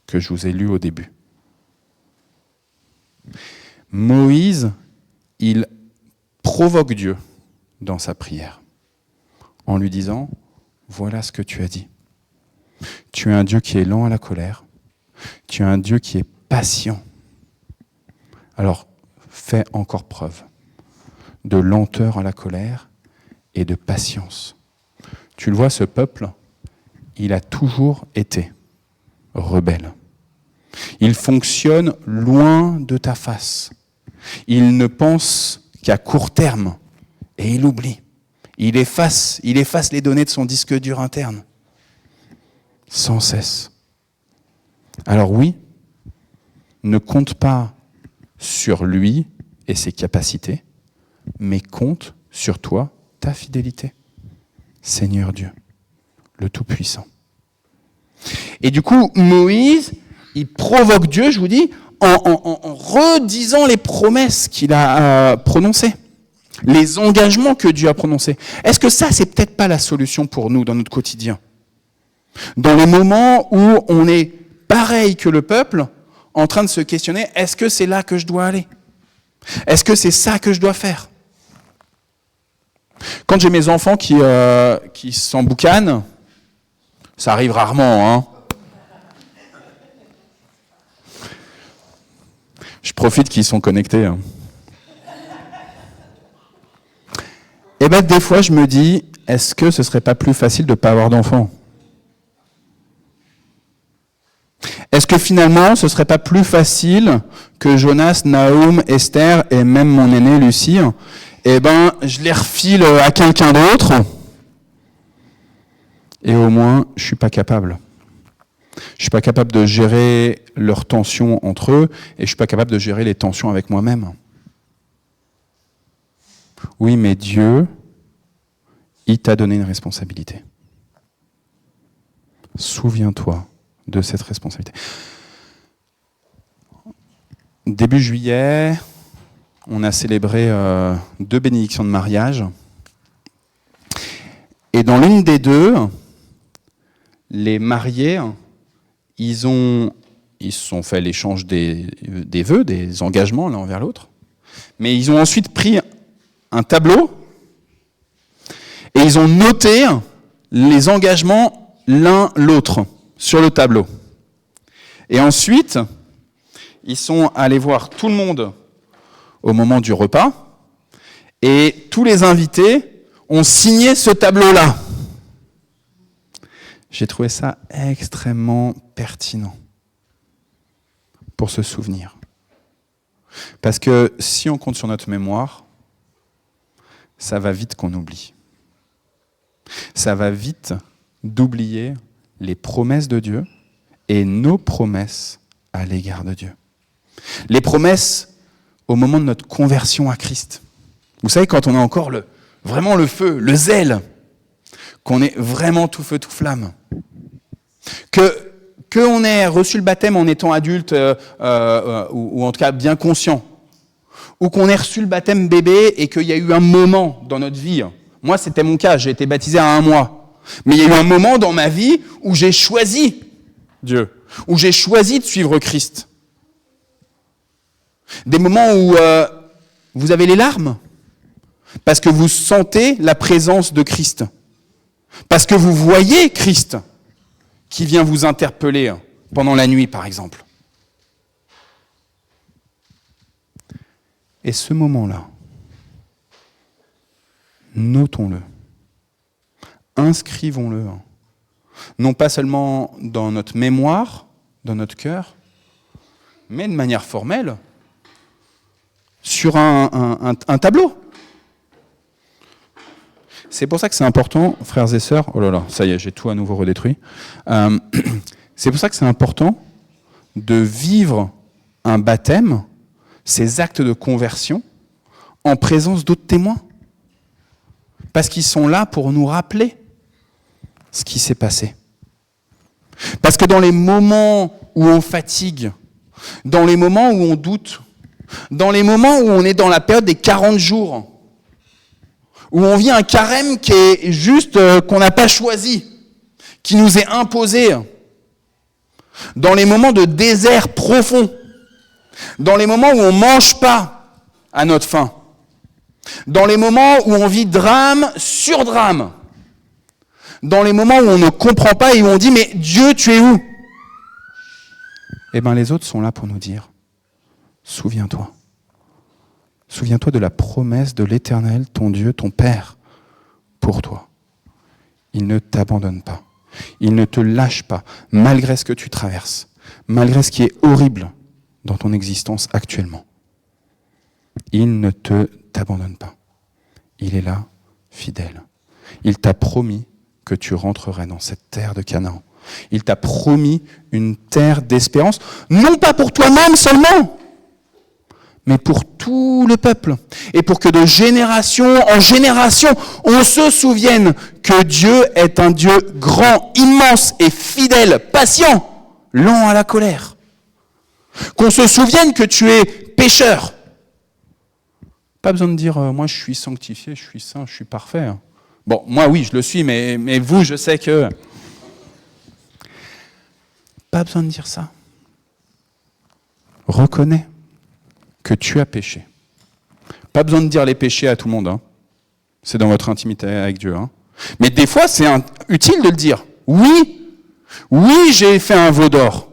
que je vous ai lu au début. Moïse, il provoque Dieu dans sa prière en lui disant « Voilà ce que tu as dit. Tu es un Dieu qui est lent à la colère. Tu es un Dieu qui est patient. Alors, fais encore preuve de lenteur à la colère et de patience. » Tu le vois, ce peuple, il a toujours été rebelle. Il fonctionne loin de ta face. Il ne pense qu'à court terme et il oublie. Il efface les données de son disque dur interne. Sans cesse. Alors oui, ne compte pas sur lui et ses capacités, mais compte sur toi, ta fidélité. Seigneur Dieu, le Tout-Puissant. Et du coup, Moïse, il provoque Dieu, je vous dis, en redisant les promesses qu'il a prononcées, les engagements que Dieu a prononcés. Est-ce que ça, c'est peut-être pas la solution pour nous dans notre quotidien ? Dans les moments où on est pareil que le peuple, en train de se questionner, est-ce que c'est là que je dois aller ? Est-ce que c'est ça que je dois faire ? Quand j'ai mes enfants qui s'emboucanent, ça arrive rarement, hein. Je profite qu'ils sont connectés. Hein. Et bien, des fois, je me dis, est-ce que ce serait pas plus facile de ne pas avoir d'enfants ? Est-ce que finalement, ce serait pas plus facile que Jonas, Naoum, Esther et même mon aînée Lucie, eh ben, je les refile à quelqu'un d'autre et au moins, je suis pas capable. Je suis pas capable de gérer leurs tensions entre eux et je suis pas capable de gérer les tensions avec moi-même. Oui, mais Dieu, il t'a donné une responsabilité. Souviens-toi de cette responsabilité. Début juillet, on a célébré 2 bénédictions de mariage. Et dans l'une des deux, les mariés, ils se sont fait l'échange des vœux, des engagements l'un envers l'autre. Mais ils ont ensuite pris un tableau et ils ont noté les engagements l'un l'autre sur le tableau. Et ensuite, ils sont allés voir tout le monde au moment du repas et tous les invités ont signé ce tableau-là. J'ai trouvé ça extrêmement pertinent pour se souvenir. Parce que si on compte sur notre mémoire, ça va vite qu'on oublie. Ça va vite d'oublier les promesses de Dieu et nos promesses à l'égard de Dieu. Les promesses au moment de notre conversion à Christ. Vous savez, quand on a encore vraiment le feu, le zèle, qu'on est vraiment tout feu, tout flamme, qu'on ait reçu le baptême en étant adulte, ou en tout cas bien conscient, ou qu'on ait reçu le baptême bébé et qu'il y a eu un moment dans notre vie. Moi, c'était mon cas, j'ai été baptisé à 1 mois. Mais il y a eu un moment dans ma vie où j'ai choisi Dieu, où j'ai choisi de suivre Christ. Des moments où vous avez les larmes, parce que vous sentez la présence de Christ. Parce que vous voyez Christ qui vient vous interpeller pendant la nuit, par exemple. Et ce moment-là, notons-le, inscrivons-le, non pas seulement dans notre mémoire, dans notre cœur, mais de manière formelle, sur un tableau. C'est pour ça que c'est important, frères et sœurs, oh là là, ça y est, j'ai tout à nouveau redétruit. C'est pour ça que c'est important de vivre un baptême, ces actes de conversion, en présence d'autres témoins. Parce qu'ils sont là pour nous rappeler ce qui s'est passé. Parce que dans les moments où on fatigue, dans les moments où on doute, dans les moments où on est dans la période des 40 jours, où on vit un carême qui est juste, qu'on n'a pas choisi, qui nous est imposé, dans les moments de désert profond, dans les moments où on ne mange pas à notre faim, dans les moments où on vit drame sur drame, dans les moments où on ne comprend pas et où on dit « mais Dieu, tu es où ?» Eh bien les autres sont là pour nous dire « souviens-toi. Souviens-toi de la promesse de l'Éternel, ton Dieu, ton Père, pour toi. Il ne t'abandonne pas. Il ne te lâche pas, malgré ce que tu traverses, malgré ce qui est horrible dans ton existence actuellement. Il ne t'abandonne pas. Il est là, fidèle. Il t'a promis que tu rentrerais dans cette terre de Canaan. Il t'a promis une terre d'espérance, non pas pour toi-même seulement, mais pour tout le peuple. Et pour que de génération en génération, on se souvienne que Dieu est un Dieu grand, immense et fidèle, patient, lent à la colère. Qu'on se souvienne que tu es pécheur. Pas besoin de dire, moi je suis sanctifié, je suis saint, je suis parfait. Bon, moi oui, je le suis, mais vous, je sais que... Pas besoin de dire ça. Reconnais que tu as péché. Pas besoin de dire les péchés à tout le monde. Hein. C'est dans votre intimité avec Dieu. Hein. Mais des fois, c'est utile de le dire. Oui, j'ai fait un veau d'or.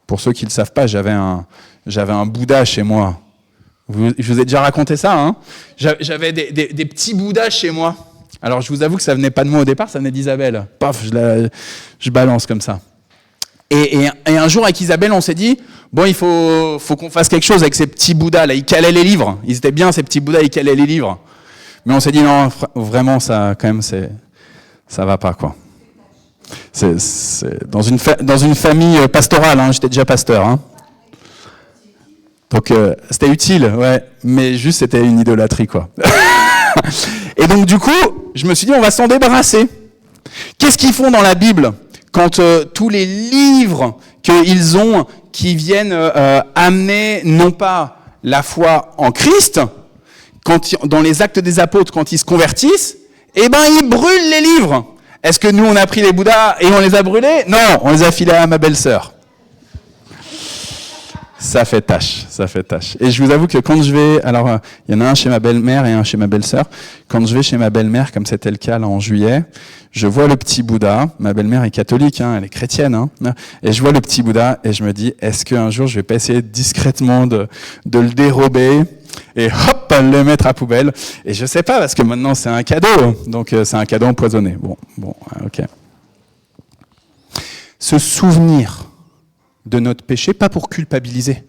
Pour ceux qui ne le savent pas, j'avais un Bouddha chez moi. Je vous ai déjà raconté ça. Hein. J'avais des petits Bouddhas chez moi. Alors, je vous avoue que ça venait pas de moi au départ, ça venait d'Isabelle. Paf, je balance comme ça. Et un jour, avec Isabelle, on s'est dit, bon, il faut qu'on fasse quelque chose avec ces petits Bouddhas, là. Ils calaient les livres. Ils étaient bien, ces petits Bouddhas, ils calaient les livres. Mais on s'est dit, non, vraiment, ça, quand même, ça va pas, quoi. C'est dans une famille pastorale, hein. J'étais déjà pasteur, hein. Donc, c'était utile, ouais. Mais juste, c'était une idolâtrie, quoi. Et donc, du coup, je me suis dit, on va s'en débarrasser. Qu'est-ce qu'ils font dans la Bible quand tous les livres qu'ils ont, qui viennent amener, non pas la foi en Christ, dans les actes des apôtres, quand ils se convertissent, eh ben, ils brûlent les livres. Est-ce que nous, on a pris les Bouddhas et on les a brûlés? Non, on les a filés à ma belle-sœur. Ça fait tâche. Et je vous avoue que quand je vais, alors il y en a un chez ma belle-mère et un chez ma belle-sœur. Quand je vais chez ma belle-mère, comme c'était le cas là en juillet, je vois le petit Bouddha. Ma belle-mère est catholique, hein, elle est chrétienne, hein, et je vois le petit Bouddha et je me dis, est-ce qu'un jour je vais pas essayer discrètement de le dérober et hop, le mettre à poubelle? Et je sais pas parce que maintenant c'est un cadeau, donc c'est un cadeau empoisonné. Bon, ok. Se souvenir de notre péché, pas pour culpabiliser,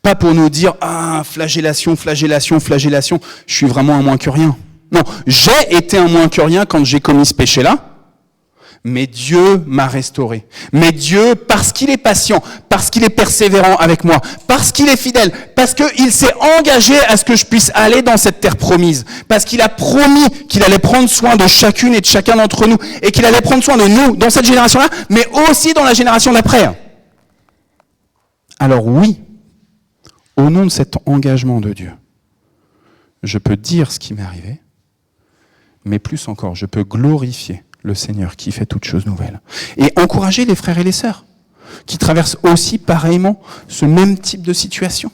pas pour nous dire « Ah, flagellation, je suis vraiment un moins que rien ». Non, j'ai été un moins que rien quand j'ai commis ce péché-là, mais Dieu m'a restauré. Mais Dieu, parce qu'il est patient, parce qu'il est persévérant avec moi, parce qu'il est fidèle, parce qu'il s'est engagé à ce que je puisse aller dans cette terre promise, parce qu'il a promis qu'il allait prendre soin de chacune et de chacun d'entre nous, et qu'il allait prendre soin de nous dans cette génération-là, mais aussi dans la génération d'après. Alors oui, au nom de cet engagement de Dieu, je peux dire ce qui m'est arrivé, mais plus encore, je peux glorifier le Seigneur qui fait toutes choses nouvelles. Et encourager les frères et les sœurs qui traversent aussi pareillement ce même type de situation.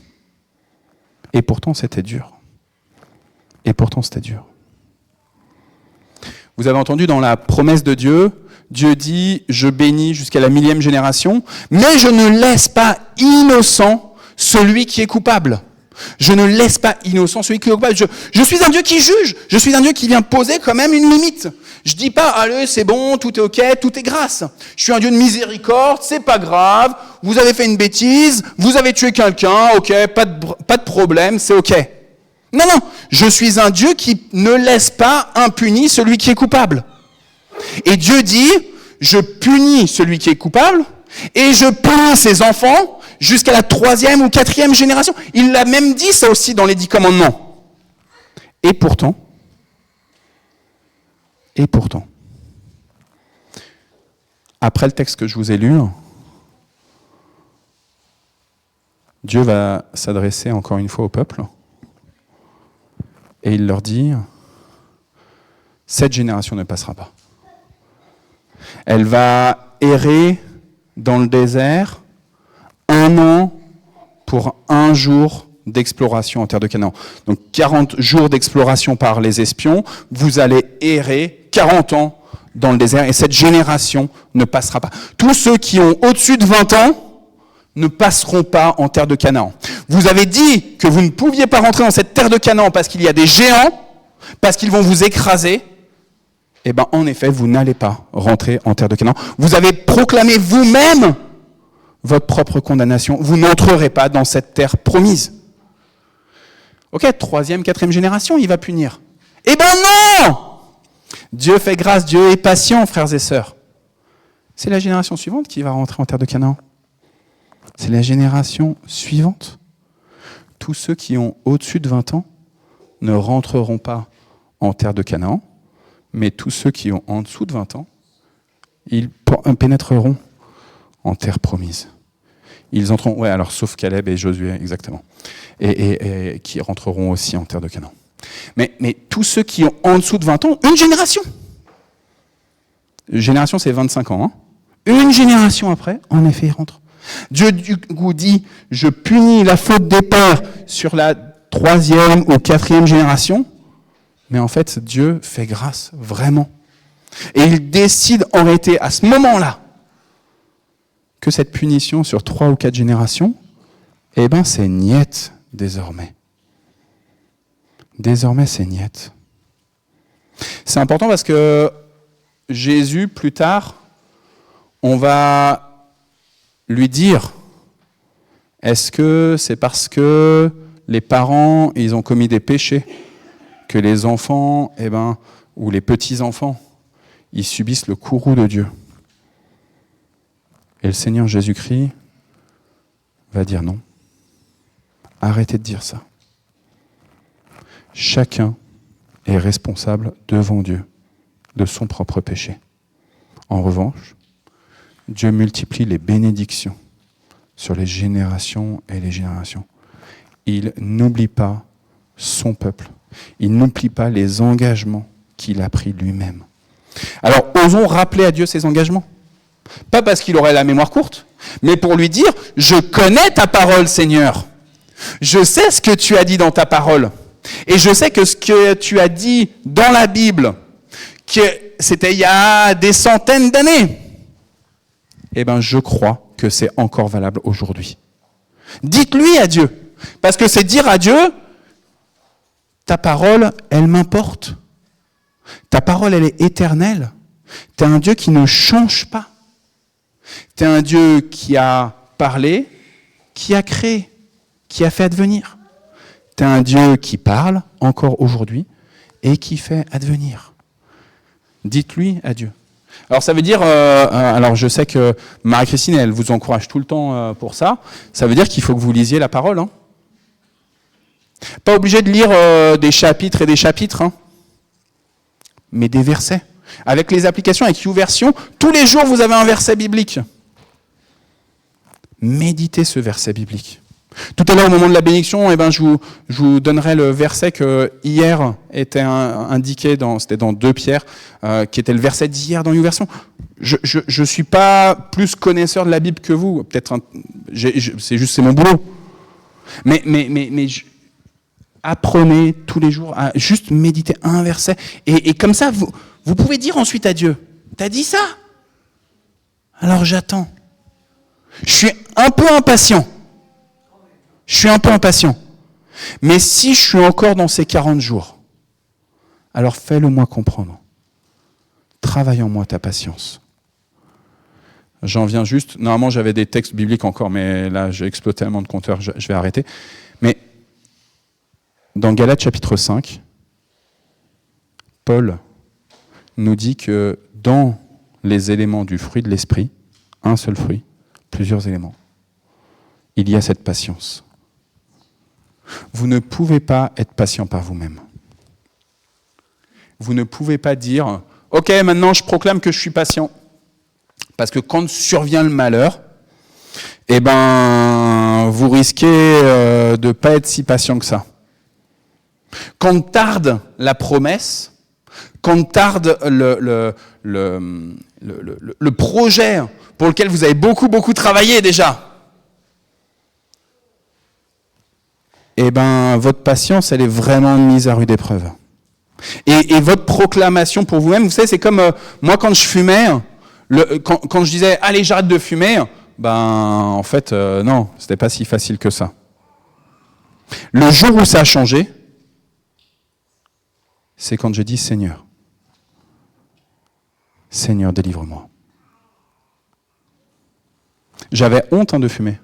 Et pourtant, c'était dur. Vous avez entendu dans la promesse de Dieu, Dieu dit, je bénis jusqu'à la 1000e génération, mais je ne laisse pas innocent celui qui est coupable. Je ne laisse pas innocent celui qui est coupable. Je suis un Dieu qui juge. Je suis un Dieu qui vient poser quand même une limite. Je dis pas, allez, c'est bon, tout est ok, tout est grâce. Je suis un Dieu de miséricorde, c'est pas grave. Vous avez fait une bêtise, vous avez tué quelqu'un, ok, pas de problème, c'est ok. Non, je suis un Dieu qui ne laisse pas impuni celui qui est coupable. Et Dieu dit, je punis celui qui est coupable, Et je plains ces enfants jusqu'à la 3e ou 4e génération. Il l'a même dit ça aussi dans les 10 commandements. Et pourtant, après le texte que je vous ai lu, Dieu va s'adresser encore une fois au peuple et il leur dit, cette génération ne passera pas. Elle va errer dans le désert 1 an pour 1 jour d'exploration en terre de Canaan. Donc 40 jours d'exploration par les espions, vous allez errer 40 ans dans le désert et cette génération ne passera pas. Tous ceux qui ont au-dessus de 20 ans ne passeront pas en terre de Canaan. Vous avez dit que vous ne pouviez pas rentrer dans cette terre de Canaan parce qu'il y a des géants, parce qu'ils vont vous écraser. Eh bien, en effet, vous n'allez pas rentrer en terre de Canaan. Vous avez proclamé vous-même votre propre condamnation. Vous n'entrerez pas dans cette terre promise. Ok, 3e, 4e génération, il va punir. Eh ben non! Dieu fait grâce, Dieu est patient, frères et sœurs. C'est la génération suivante qui va rentrer en terre de Canaan. C'est la génération suivante. Tous ceux qui ont au-dessus de 20 ans ne rentreront pas en terre de Canaan, mais tous ceux qui ont en dessous de 20 ans, ils pénétreront en terre promise. Ils entreront, ouais, alors sauf Caleb et Josué, exactement, et qui rentreront aussi en terre de Canaan. Mais tous ceux qui ont en dessous de 20 ans, une génération. Une génération, c'est 25 ans. Hein. Une génération après, en effet, ils rentrent. Dieu du coup dit, je punis la faute des pères sur la 3e ou 4e génération, mais en fait, Dieu fait grâce, vraiment. Et il décide en réalité, à ce moment-là, que cette punition sur 3 ou 4 générations, eh ben c'est niette désormais. Désormais, c'est niette. C'est important parce que Jésus, plus tard, on va lui dire, est-ce que c'est parce que les parents, ils ont commis des péchés que les enfants, ou les petits-enfants, ils subissent le courroux de Dieu? Et le Seigneur Jésus-Christ va dire non. Arrêtez de dire ça. Chacun est responsable devant Dieu de son propre péché. En revanche, Dieu multiplie les bénédictions sur les générations et les générations. Il n'oublie pas son peuple. Il n'oublie pas les engagements qu'il a pris lui-même. Alors, osons rappeler à Dieu ses engagements. Pas parce qu'il aurait la mémoire courte, mais pour lui dire, je connais ta parole, Seigneur. Je sais ce que tu as dit dans ta parole. Et je sais que ce que tu as dit dans la Bible, que c'était il y a des centaines d'années, je crois que c'est encore valable aujourd'hui. Dites-lui à Dieu. Parce que c'est dire à Dieu, ta parole, elle m'importe. Ta parole, elle est éternelle. Tu es un Dieu qui ne change pas. Tu es un Dieu qui a parlé, qui a créé, qui a fait advenir. Tu es un Dieu qui parle encore aujourd'hui et qui fait advenir. Dites-lui à Dieu. Alors ça veut dire, alors je sais que Marie-Christine, elle vous encourage tout le temps pour ça, ça veut dire qu'il faut que vous lisiez la parole. Hein. Pas obligé de lire des chapitres et des chapitres, hein, mais des versets. Avec les applications, avec YouVersion, tous les jours vous avez un verset biblique. Méditez ce verset biblique. Tout à l'heure, au moment de la bénédiction, je vous donnerai le verset que hier était indiqué, c'était dans 2 Pierre, qui était le verset d'hier dans YouVersion. Je ne suis pas plus connaisseur de la Bible que vous, peut-être, c'est mon boulot. Mais apprenez tous les jours à juste méditer un verset. Et comme ça, vous pouvez dire ensuite à Dieu, t'as dit ça? Alors j'attends. Je suis un peu impatient. Mais si je suis encore dans ces 40 jours, alors fais-le-moi comprendre. Travaille en moi ta patience. J'en viens juste, normalement j'avais des textes bibliques encore, mais là j'ai explosé tellement de compteurs, je vais arrêter. Mais dans Galates chapitre 5, Paul nous dit que dans les éléments du fruit de l'esprit, un seul fruit, Plusieurs éléments. Il y a cette patience. Vous ne pouvez pas être patient par vous-même. Vous ne pouvez pas dire « Ok, maintenant je proclame que je suis patient ». Parce que quand survient le malheur, eh ben, vous risquez de ne pas être si patient que ça. Quand tarde la promesse, quand tarde le projet pour lequel vous avez beaucoup travaillé déjà, eh ben, votre patience, elle est vraiment mise à rude épreuve. Et votre proclamation pour vous-même, vous savez, c'est comme moi quand je fumais, quand je disais « Allez, j'arrête de fumer », ben, en fait, non, c'était pas si facile que ça. Le jour où ça a changé, c'est quand j'ai dit « Seigneur, Seigneur, délivre-moi ». J'avais honte de fumer.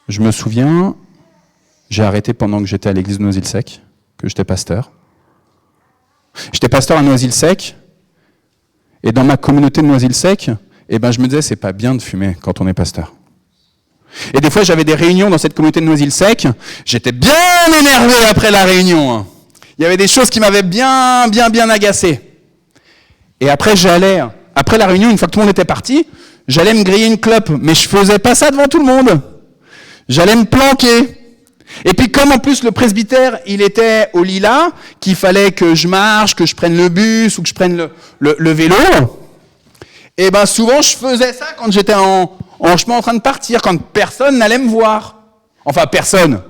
Je me souviens, j'ai arrêté pendant que j'étais à l'église de Noisy-le-Sec, que j'étais pasteur. J'étais pasteur à Noisy-le-Sec, et dans ma communauté de Noisy-le-Sec, eh ben, je me disais, c'est pas bien de fumer quand on est pasteur. Et des fois, j'avais des réunions dans cette communauté de Noisy-le-Sec, j'étais bien énervé après la réunion. Il y avait des choses qui m'avaient bien agacé. Et après, après la réunion, une fois que tout le monde était parti, j'allais me griller une clope, mais je faisais pas ça devant tout le monde. J'allais me planquer. Et puis comme en plus le presbytère, il était au Lilas, qu'il fallait que je marche, que je prenne le bus ou que je prenne le vélo, et ben souvent je faisais ça quand j'étais en chemin en train de partir, quand personne n'allait me voir. Enfin personne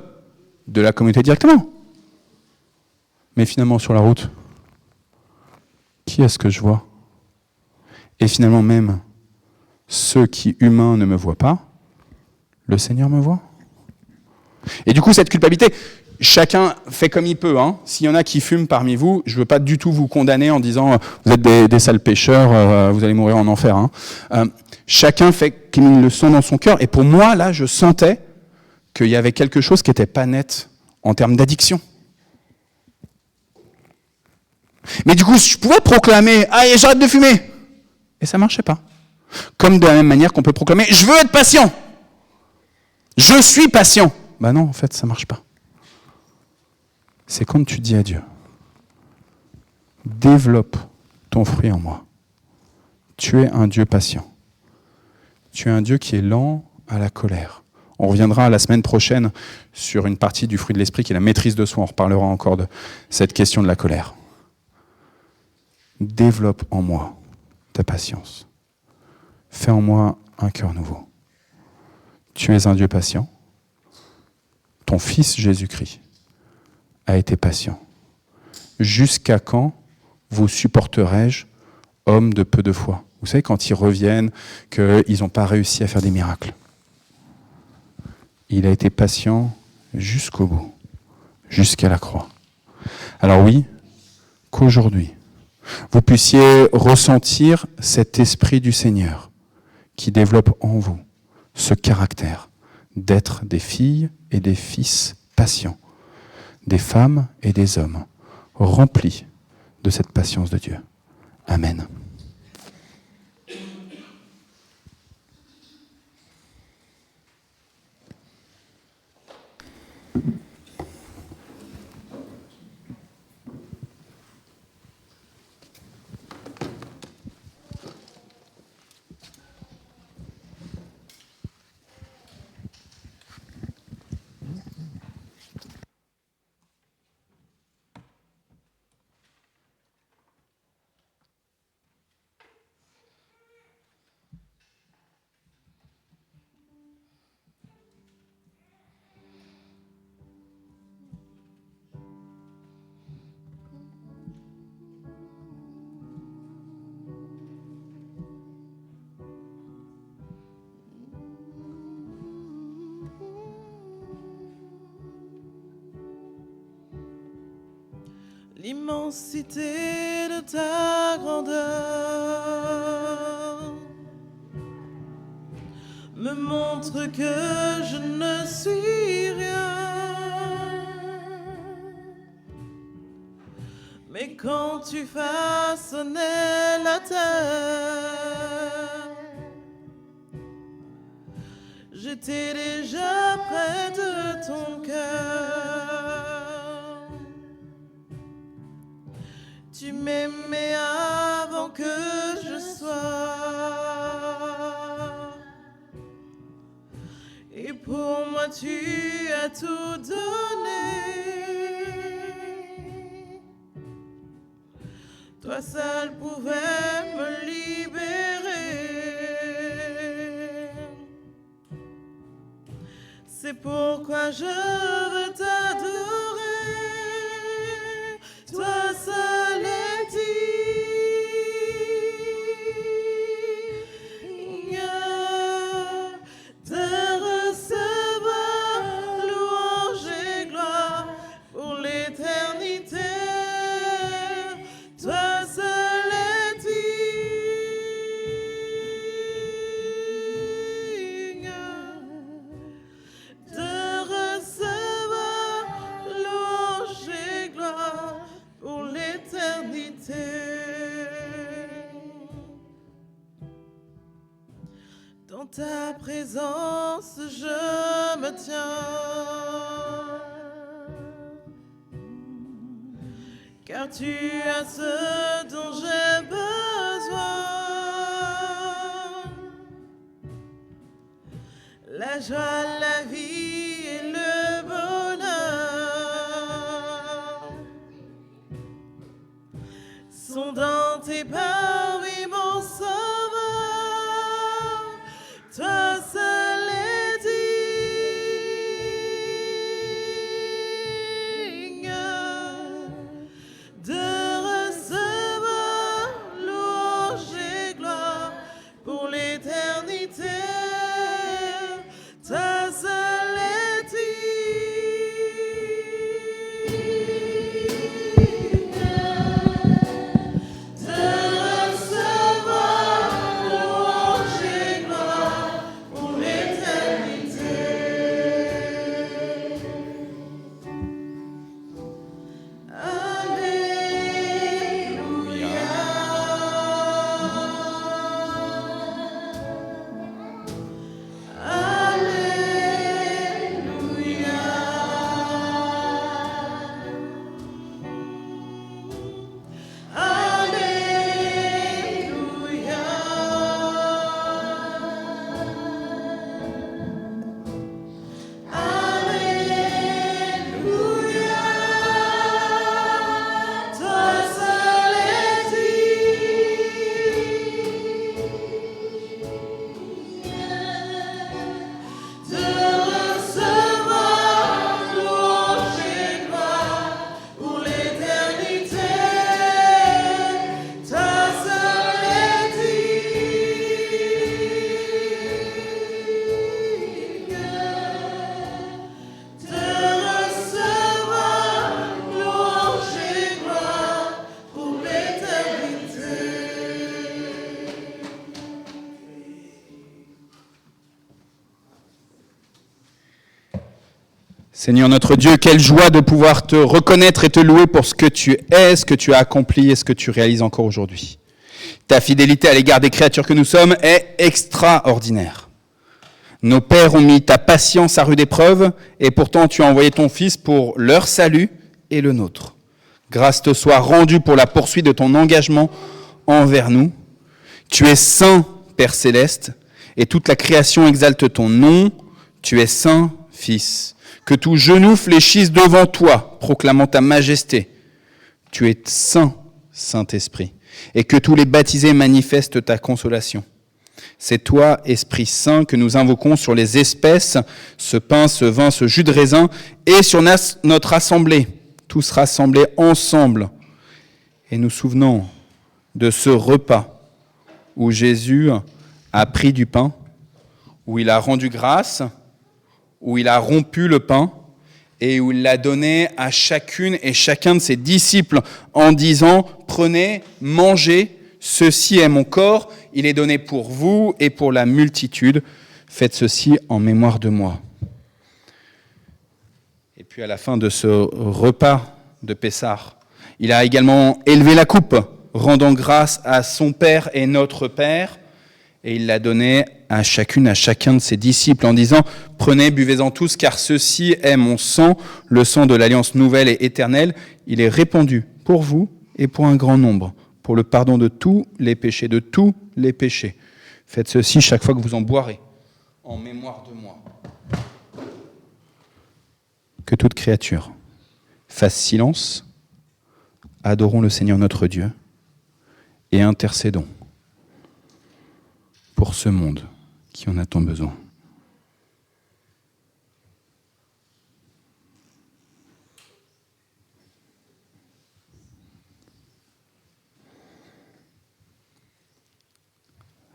de la communauté directement. Mais finalement sur la route, qui est-ce que je vois? Et finalement même, ceux qui humains ne me voient pas, le Seigneur me voit. Et du coup, cette culpabilité, chacun fait comme il peut. Hein. S'il y en a qui fument parmi vous, je ne veux pas du tout vous condamner en disant vous êtes des sales pécheurs, vous allez mourir en enfer. Hein. Chacun fait comme il le sent dans son cœur. Et pour moi, là, je sentais qu'il y avait quelque chose qui n'était pas net en termes d'addiction. Mais du coup, je pouvais proclamer « Allez, j'arrête de fumer !» Et ça ne marchait pas. Comme de la même manière qu'on peut proclamer « Je veux être patient !» Je suis patient. Ben non, en fait, ça ne marche pas. C'est quand tu dis à Dieu, développe ton fruit en moi. Tu es un Dieu patient. Tu es un Dieu qui est lent à la colère. On reviendra la semaine prochaine sur une partie du fruit de l'esprit qui est la maîtrise de soi. On reparlera encore de cette question de la colère. Développe en moi ta patience. Fais en moi un cœur nouveau. Tu es un Dieu patient. Ton Fils Jésus-Christ a été patient. Jusqu'à quand vous supporterai-je, hommes de peu de foi? Vous savez, quand ils reviennent, qu'ils n'ont pas réussi à faire des miracles. Il a été patient jusqu'au bout, jusqu'à la croix. Alors oui, qu'aujourd'hui, vous puissiez ressentir cet esprit du Seigneur qui développe en vous ce caractère d'être des filles et des fils patients, des femmes et des hommes remplis de cette patience de Dieu. Amen. L'immensité de ta grandeur me montre que je ne suis rien. Mais quand tu façonnais la terre, j'étais déjà près de ton cœur. Tu m'aimais avant que je sois. Et pour moi tu as tout donné. Toi seul pouvais me libérer. C'est pourquoi je veux t'adorer. Toi seul est digne de recevoir louange et gloire pour l'éternité. Toi seul est digne de recevoir louange et gloire pour l'éternité. Dans ta présence, je me tiens, car tu as ce dont j'ai besoin. La joie, la vie et le bonheur sont dans tes parvis, mon sauveur. Toi seul est digne de recevoir louange et gloire pour l'éternité. Toi seul est digne de recevoir louange et gloire pour l'éternité. Seigneur notre Dieu, quelle joie de pouvoir te reconnaître et te louer pour ce que tu es, ce que tu as accompli et ce que tu réalises encore aujourd'hui. Ta fidélité à l'égard des créatures que nous sommes est extraordinaire. Nos pères ont mis ta patience à rude épreuve et pourtant tu as envoyé ton Fils pour leur salut et le nôtre. Grâce te soit rendue pour la poursuite de ton engagement envers nous. Tu es saint, Père céleste, et toute la création exalte ton nom. Tu es saint, Fils. Que tout genou fléchisse devant toi, proclamant ta majesté. Tu es saint, Saint-Esprit, et que tous les baptisés manifestent ta consolation. C'est toi, Esprit Saint, que nous invoquons sur les espèces, ce pain, ce vin, ce jus de raisin, et sur notre assemblée, tous rassemblés ensemble, et nous souvenons de ce repas où Jésus a pris du pain, où il a rendu grâce, où il a rompu le pain et où il l'a donné à chacune et chacun de ses disciples en disant « Prenez, mangez, ceci est mon corps, il est donné pour vous et pour la multitude. Faites ceci en mémoire de moi. » Et puis à la fin de ce repas de Pessah, il a également élevé la coupe, rendant grâce à son Père et notre Père, Et il l'a donné à chacune, à chacun de ses disciples en disant « Prenez, buvez-en tous, car ceci est mon sang, le sang de l'alliance nouvelle et éternelle. Il est répandu pour vous et pour un grand nombre, pour le pardon de tous les péchés, de tous les péchés. Faites ceci chaque fois que vous en boirez, en mémoire de moi. » Que toute créature fasse silence, adorons le Seigneur notre Dieu et intercédons pour ce monde qui en a tant besoin.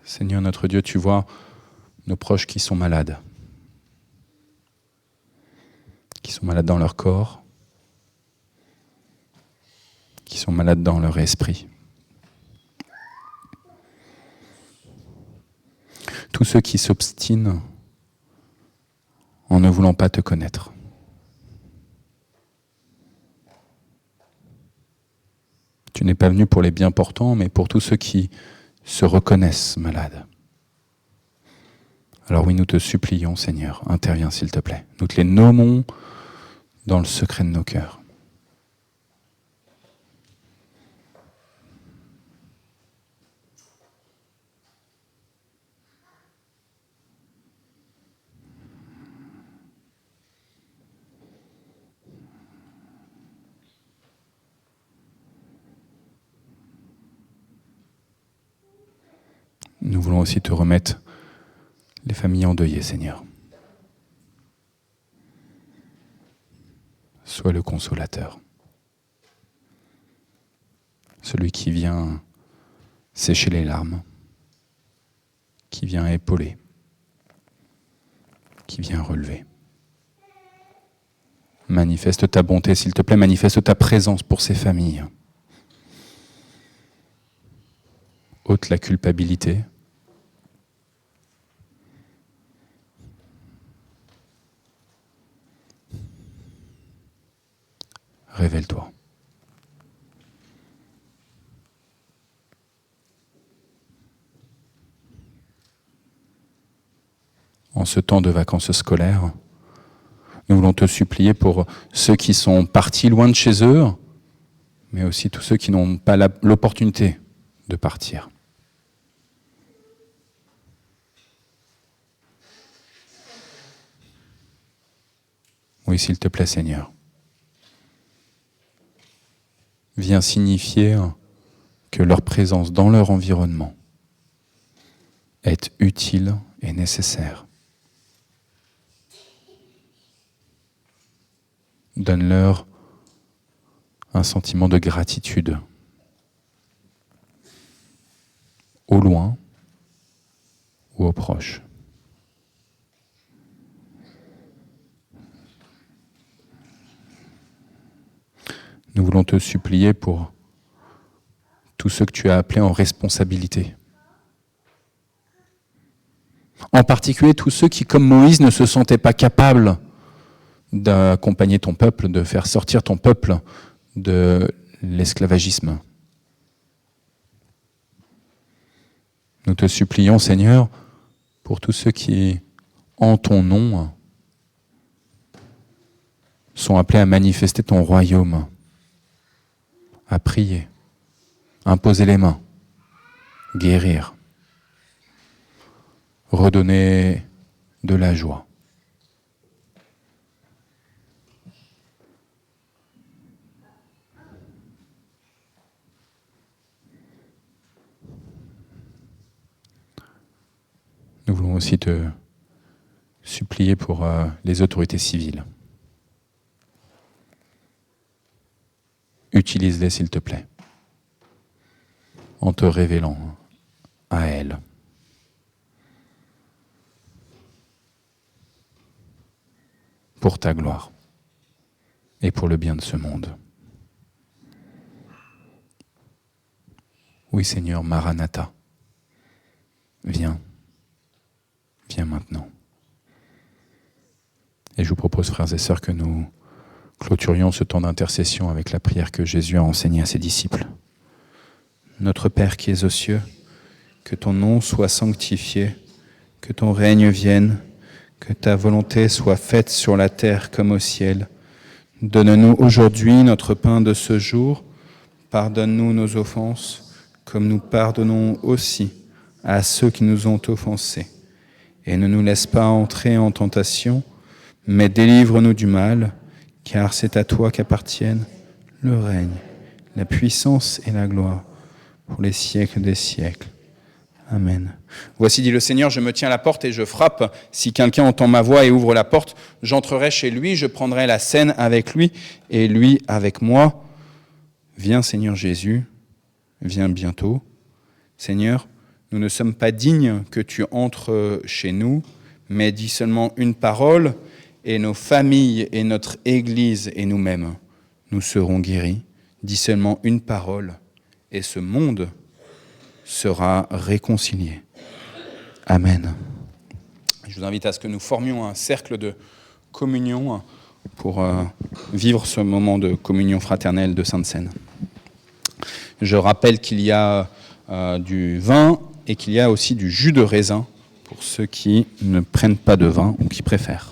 Seigneur notre Dieu, tu vois nos proches qui sont malades dans leur corps, qui sont malades dans leur esprit. Tous ceux qui s'obstinent en ne voulant pas te connaître. Tu n'es pas venu pour les bien portants, mais pour tous ceux qui se reconnaissent malades. Alors oui, nous te supplions, Seigneur, interviens s'il te plaît. Nous te les nommons dans le secret de nos cœurs. Nous voulons aussi te remettre les familles endeuillées, Seigneur. Sois le consolateur. Celui qui vient sécher les larmes, qui vient épauler, qui vient relever. Manifeste ta bonté, s'il te plaît, manifeste ta présence pour ces familles. Ôte la culpabilité. Révèle-toi. En ce temps de vacances scolaires, nous voulons te supplier pour ceux qui sont partis loin de chez eux, mais aussi tous ceux qui n'ont pas l'opportunité de partir. Oui, s'il te plaît, Seigneur. Vient signifier que leur présence dans leur environnement est utile et nécessaire. Donne-leur un sentiment de gratitude, au loin ou aux proches. Nous voulons te supplier pour tous ceux que tu as appelés en responsabilité. En particulier tous ceux qui, comme Moïse, ne se sentaient pas capables d'accompagner ton peuple, de faire sortir ton peuple de l'esclavagisme. Nous te supplions, Seigneur, pour tous ceux qui, en ton nom, sont appelés à manifester ton royaume, à prier, imposer les mains, guérir, redonner de la joie. Nous voulons aussi te supplier pour les autorités civiles. Utilise-les, s'il te plaît, en te révélant à elles. Pour ta gloire et pour le bien de ce monde. Oui, Seigneur, Maranatha, viens maintenant. Et je vous propose, frères et sœurs, que nous clôturions ce temps d'intercession avec la prière que Jésus a enseignée à ses disciples. Notre Père qui es aux cieux, que ton nom soit sanctifié, que ton règne vienne, que ta volonté soit faite sur la terre comme au ciel. Donne-nous aujourd'hui notre pain de ce jour. Pardonne-nous nos offenses, comme nous pardonnons aussi à ceux qui nous ont offensés. Et ne nous laisse pas entrer en tentation, mais délivre-nous du mal, car c'est à toi qu'appartiennent le règne, la puissance et la gloire, pour les siècles des siècles. Amen. Voici, dit le Seigneur, je me tiens à la porte et je frappe. Si quelqu'un entend ma voix et ouvre la porte, j'entrerai chez lui, je prendrai la scène avec lui et lui avec moi. Viens, Seigneur Jésus, viens bientôt. Seigneur, nous ne sommes pas dignes que tu entres chez nous, mais dis seulement une parole et nos familles et notre Église et nous-mêmes, nous serons guéris. Dis seulement une parole et ce monde sera réconcilié. Amen. Je vous invite à ce que nous formions un cercle de communion pour vivre ce moment de communion fraternelle de Sainte Seine. Je rappelle qu'il y a du vin et qu'il y a aussi du jus de raisin pour ceux qui ne prennent pas de vin ou qui préfèrent.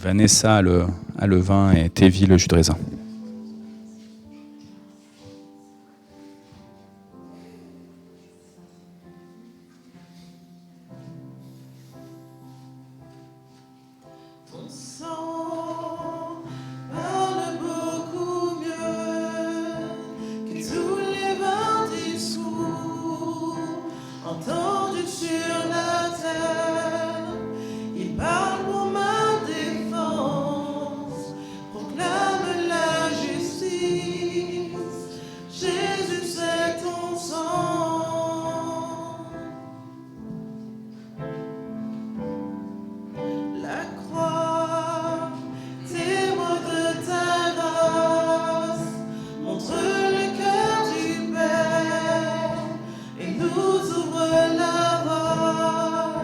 Vanessa a le vin et Tévi le jus de raisin. Ton sang parle beaucoup mieux que tous les vains discours entendus sur la terre. Il parle pour ma défense, proclame la justice. Jésus, c'est ton sang. La croix, témoin de ta grâce, montre le cœur du Père et nous ouvre la voie.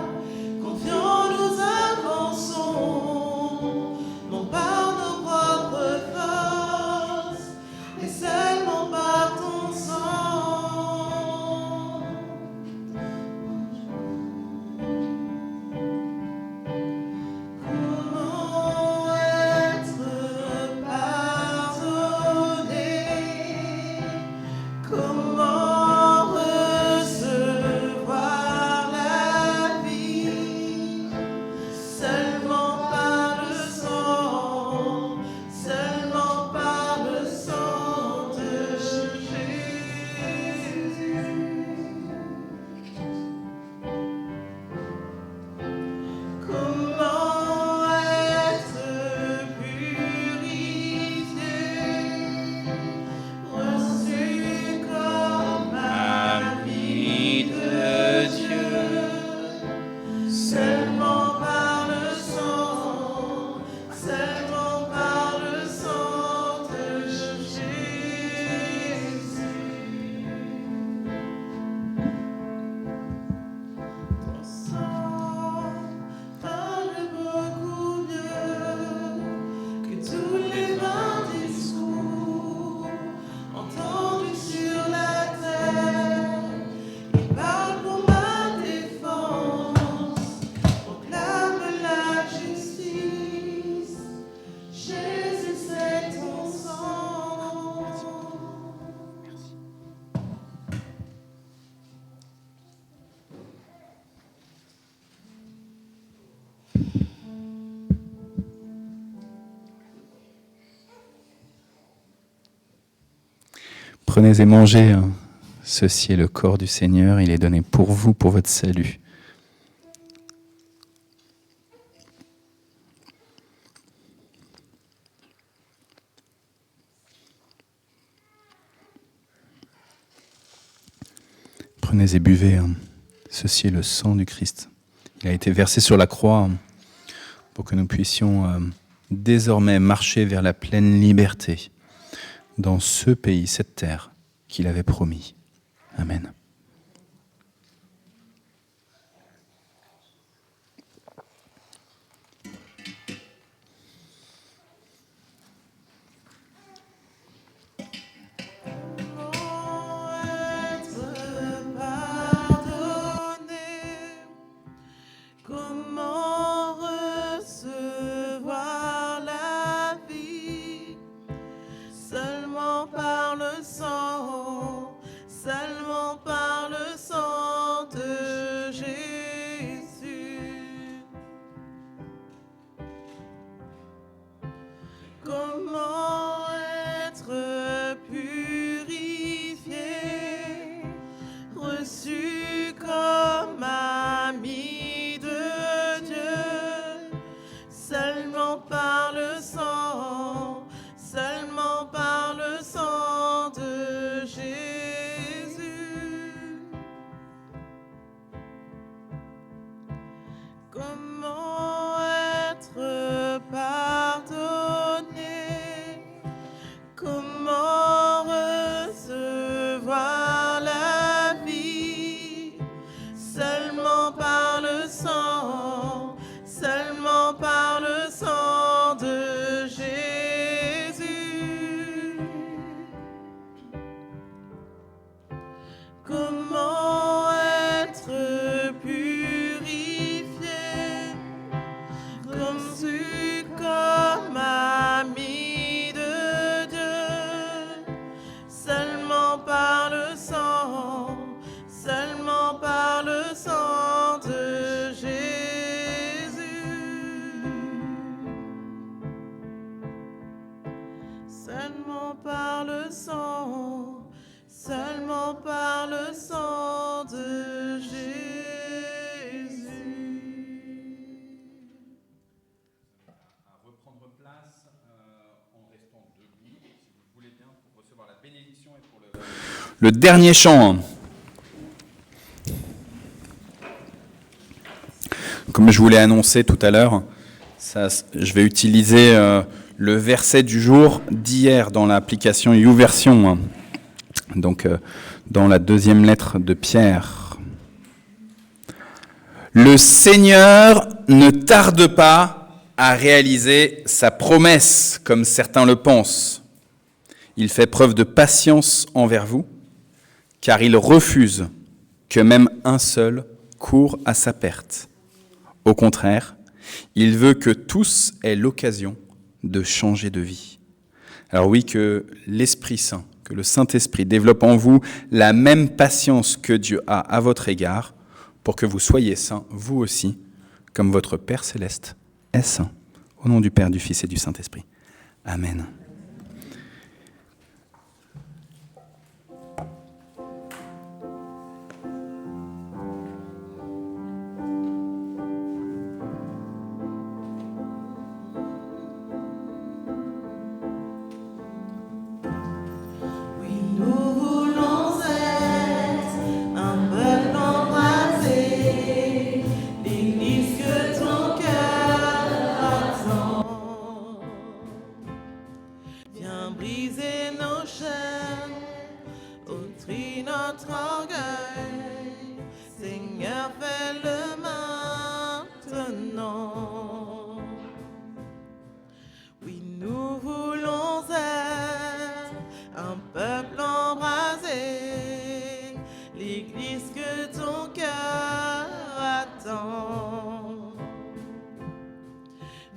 Confiants, nous avançons, non par nos propres forces, mais seulement par ton sang. Comment être pardonné? Comment recevoir la vie? Seulement par le sang, seulement par le sang de Jésus. Comment être purifié, reçu comme ami de Dieu, seulement par le sang, seulement par le sang de Jésus. Ton sang parle beaucoup mieux que tous les vains discours entendus sur la terre. Il parle pour ma défense, proclame la justice. Jésus, c'est ton sang. Prenez et mangez, ceci est le corps du Seigneur, il est donné pour vous, pour votre salut. Prenez et buvez. Ceci est le sang du Christ. Il a été versé sur la croix pour que nous puissions désormais marcher vers la pleine liberté dans ce pays, cette terre qu'il avait promis. Amen. Seulement par le sang de Jésus. Comment être purifié, reçu comme ami de Dieu, seulement par le sang, seulement par le sang de Jésus. Comment être pardonné? Comment recevoir la vie? Seulement par le sang, seulement par le sang de Jésus. Comment être purifié, conçu comme ami de Dieu, seulement par le sang, seulement par le sang de Jésus. Seulement par le sang, seulement par le sang de Jésus. À reprendre place en restant debout, si vous le voulez bien, pour recevoir la bénédiction et pour le dernier chant. Comme je vous l'ai annoncé tout à l'heure, je vais utiliser le verset du jour d'hier dans l'application YouVersion. Donc, dans la deuxième lettre de Pierre. Le Seigneur ne tarde pas à réaliser sa promesse, comme certains le pensent. Il fait preuve de patience envers vous, car il refuse que même un seul court à sa perte. Au contraire, il veut que tous aient l'occasion de changer de vie. Alors oui, que l'Esprit Saint, que le Saint-Esprit développe en vous la même patience que Dieu a à votre égard, pour que vous soyez saints, vous aussi, comme votre Père Céleste est saint. Au nom du Père, du Fils et du Saint-Esprit. Amen.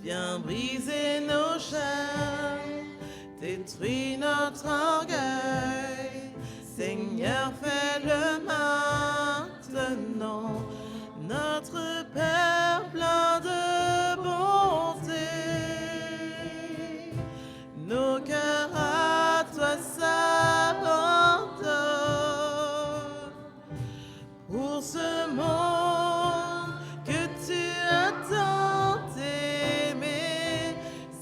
Viens briser nos chaînes, détruis notre orgueil. Seigneur, fais-le maintenant. Notre Père plein de bonté, nos cœurs à toi s'abandonnent. Pour ce monde que tu as tant aimé,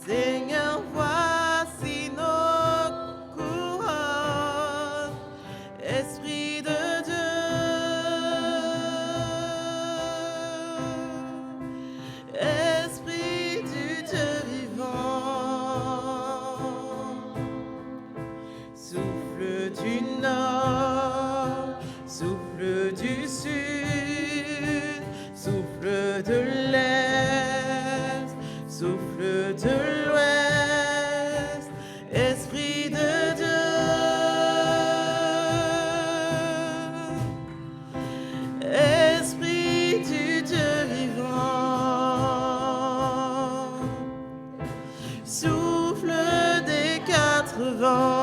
Seigneur, voici nos couronnes. Esprit de Dieu, du nord, souffle du sud, souffle de l'est, souffle de l'ouest, Esprit de Dieu, Esprit du Dieu vivant, souffle des quatre vents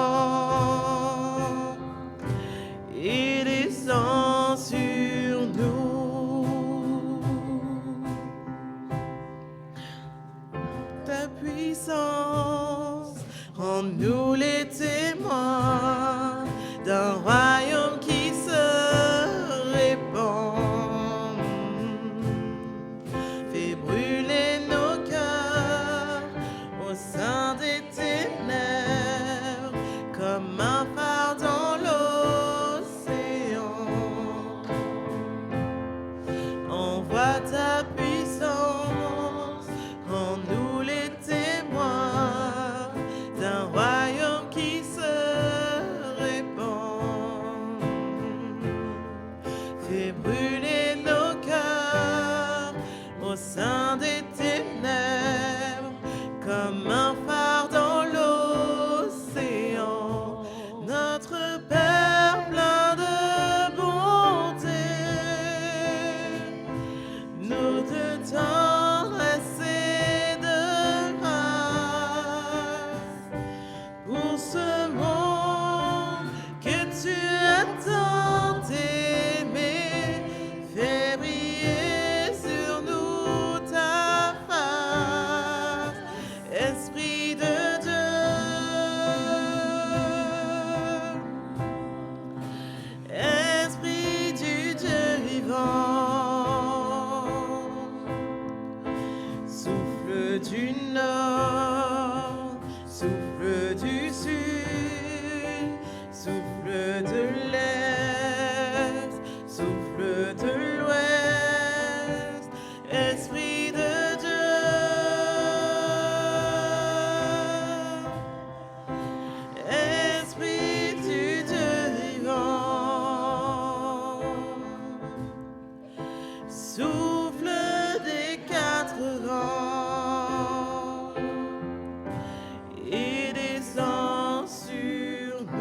et descend sur nous. Ta puissance rend-nous les témoins d'un royaume qui se répand. Fais brûler nos cœurs au sein des ténèbres comme un phare dans l'océan. Envoie ta puissance, rends-nous les témoins d'un royaume qui se répand. Fais brûler nos cœurs au sein des ténèbres comme un phare dans l'océan. Notre Père plein de bonté, nous te tendresse et de grâce pour ce monde que tu as tant aimé. Fais briller sur nous ta face, Esprit de Dieu, Esprit du Dieu vivant, souffle du nord, souffle du sud, souffle de l'est, souffle de l'ouest, Esprit de Dieu, Esprit du Dieu vivant, souffle des quatre vents et descend sur nous.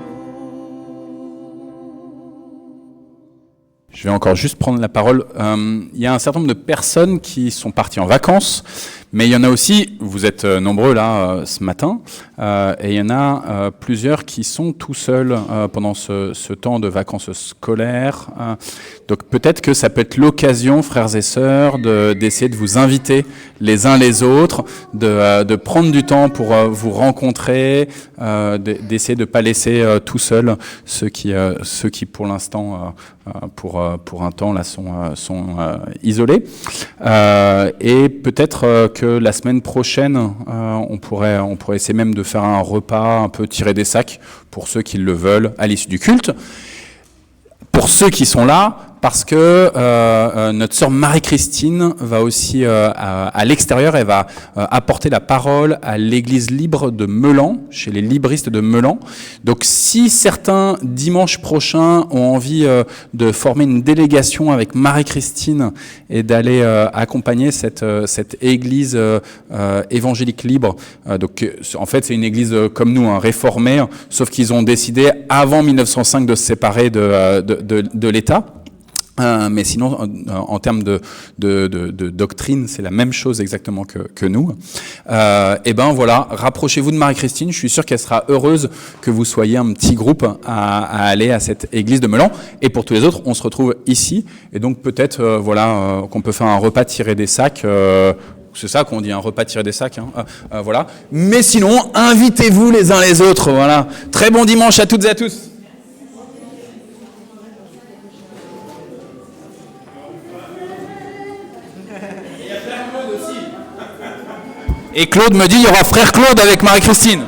Je vais encore juste prendre la parole. Il y a un certain nombre de personnes qui sont parties en vacances, mais il y en a aussi, vous êtes nombreux là ce matin, et il y en a plusieurs qui sont tout seuls pendant ce temps de vacances scolaires. Donc peut-être que ça peut être l'occasion, frères et sœurs, d'essayer de vous inviter les uns les autres, de prendre du temps pour vous rencontrer, d'essayer de ne pas laisser tout seuls ceux qui pour l'instant, pour un temps là sont isolés. Et peut-être que la semaine prochaine, on pourrait essayer même de faire un repas un peu tiré des sacs pour ceux qui le veulent à l'issue du culte. Pour ceux qui sont là, parce que notre sœur Marie-Christine va aussi à l'extérieur, elle va apporter la parole à l'église libre de Meulan, chez les libristes de Meulan. Donc si certains dimanche prochain ont envie de former une délégation avec Marie-Christine et d'aller accompagner cette église évangélique libre, donc en fait c'est une église comme nous, réformée, sauf qu'ils ont décidé avant 1905 de se séparer de l'État. Mais sinon, en termes de doctrine, c'est la même chose exactement que nous. Et ben voilà, rapprochez-vous de Marie-Christine. Je suis sûr qu'elle sera heureuse que vous soyez un petit groupe à aller à cette église de Meulan. Et pour tous les autres, on se retrouve ici. Et donc peut-être, qu'on peut faire un repas tiré des sacs. C'est ça qu'on dit, un repas tiré des sacs. Voilà. Mais sinon, invitez-vous les uns les autres. Voilà. Très bon dimanche à toutes et à tous. Et Claude me dit, il y aura frère Claude avec Marie-Christine.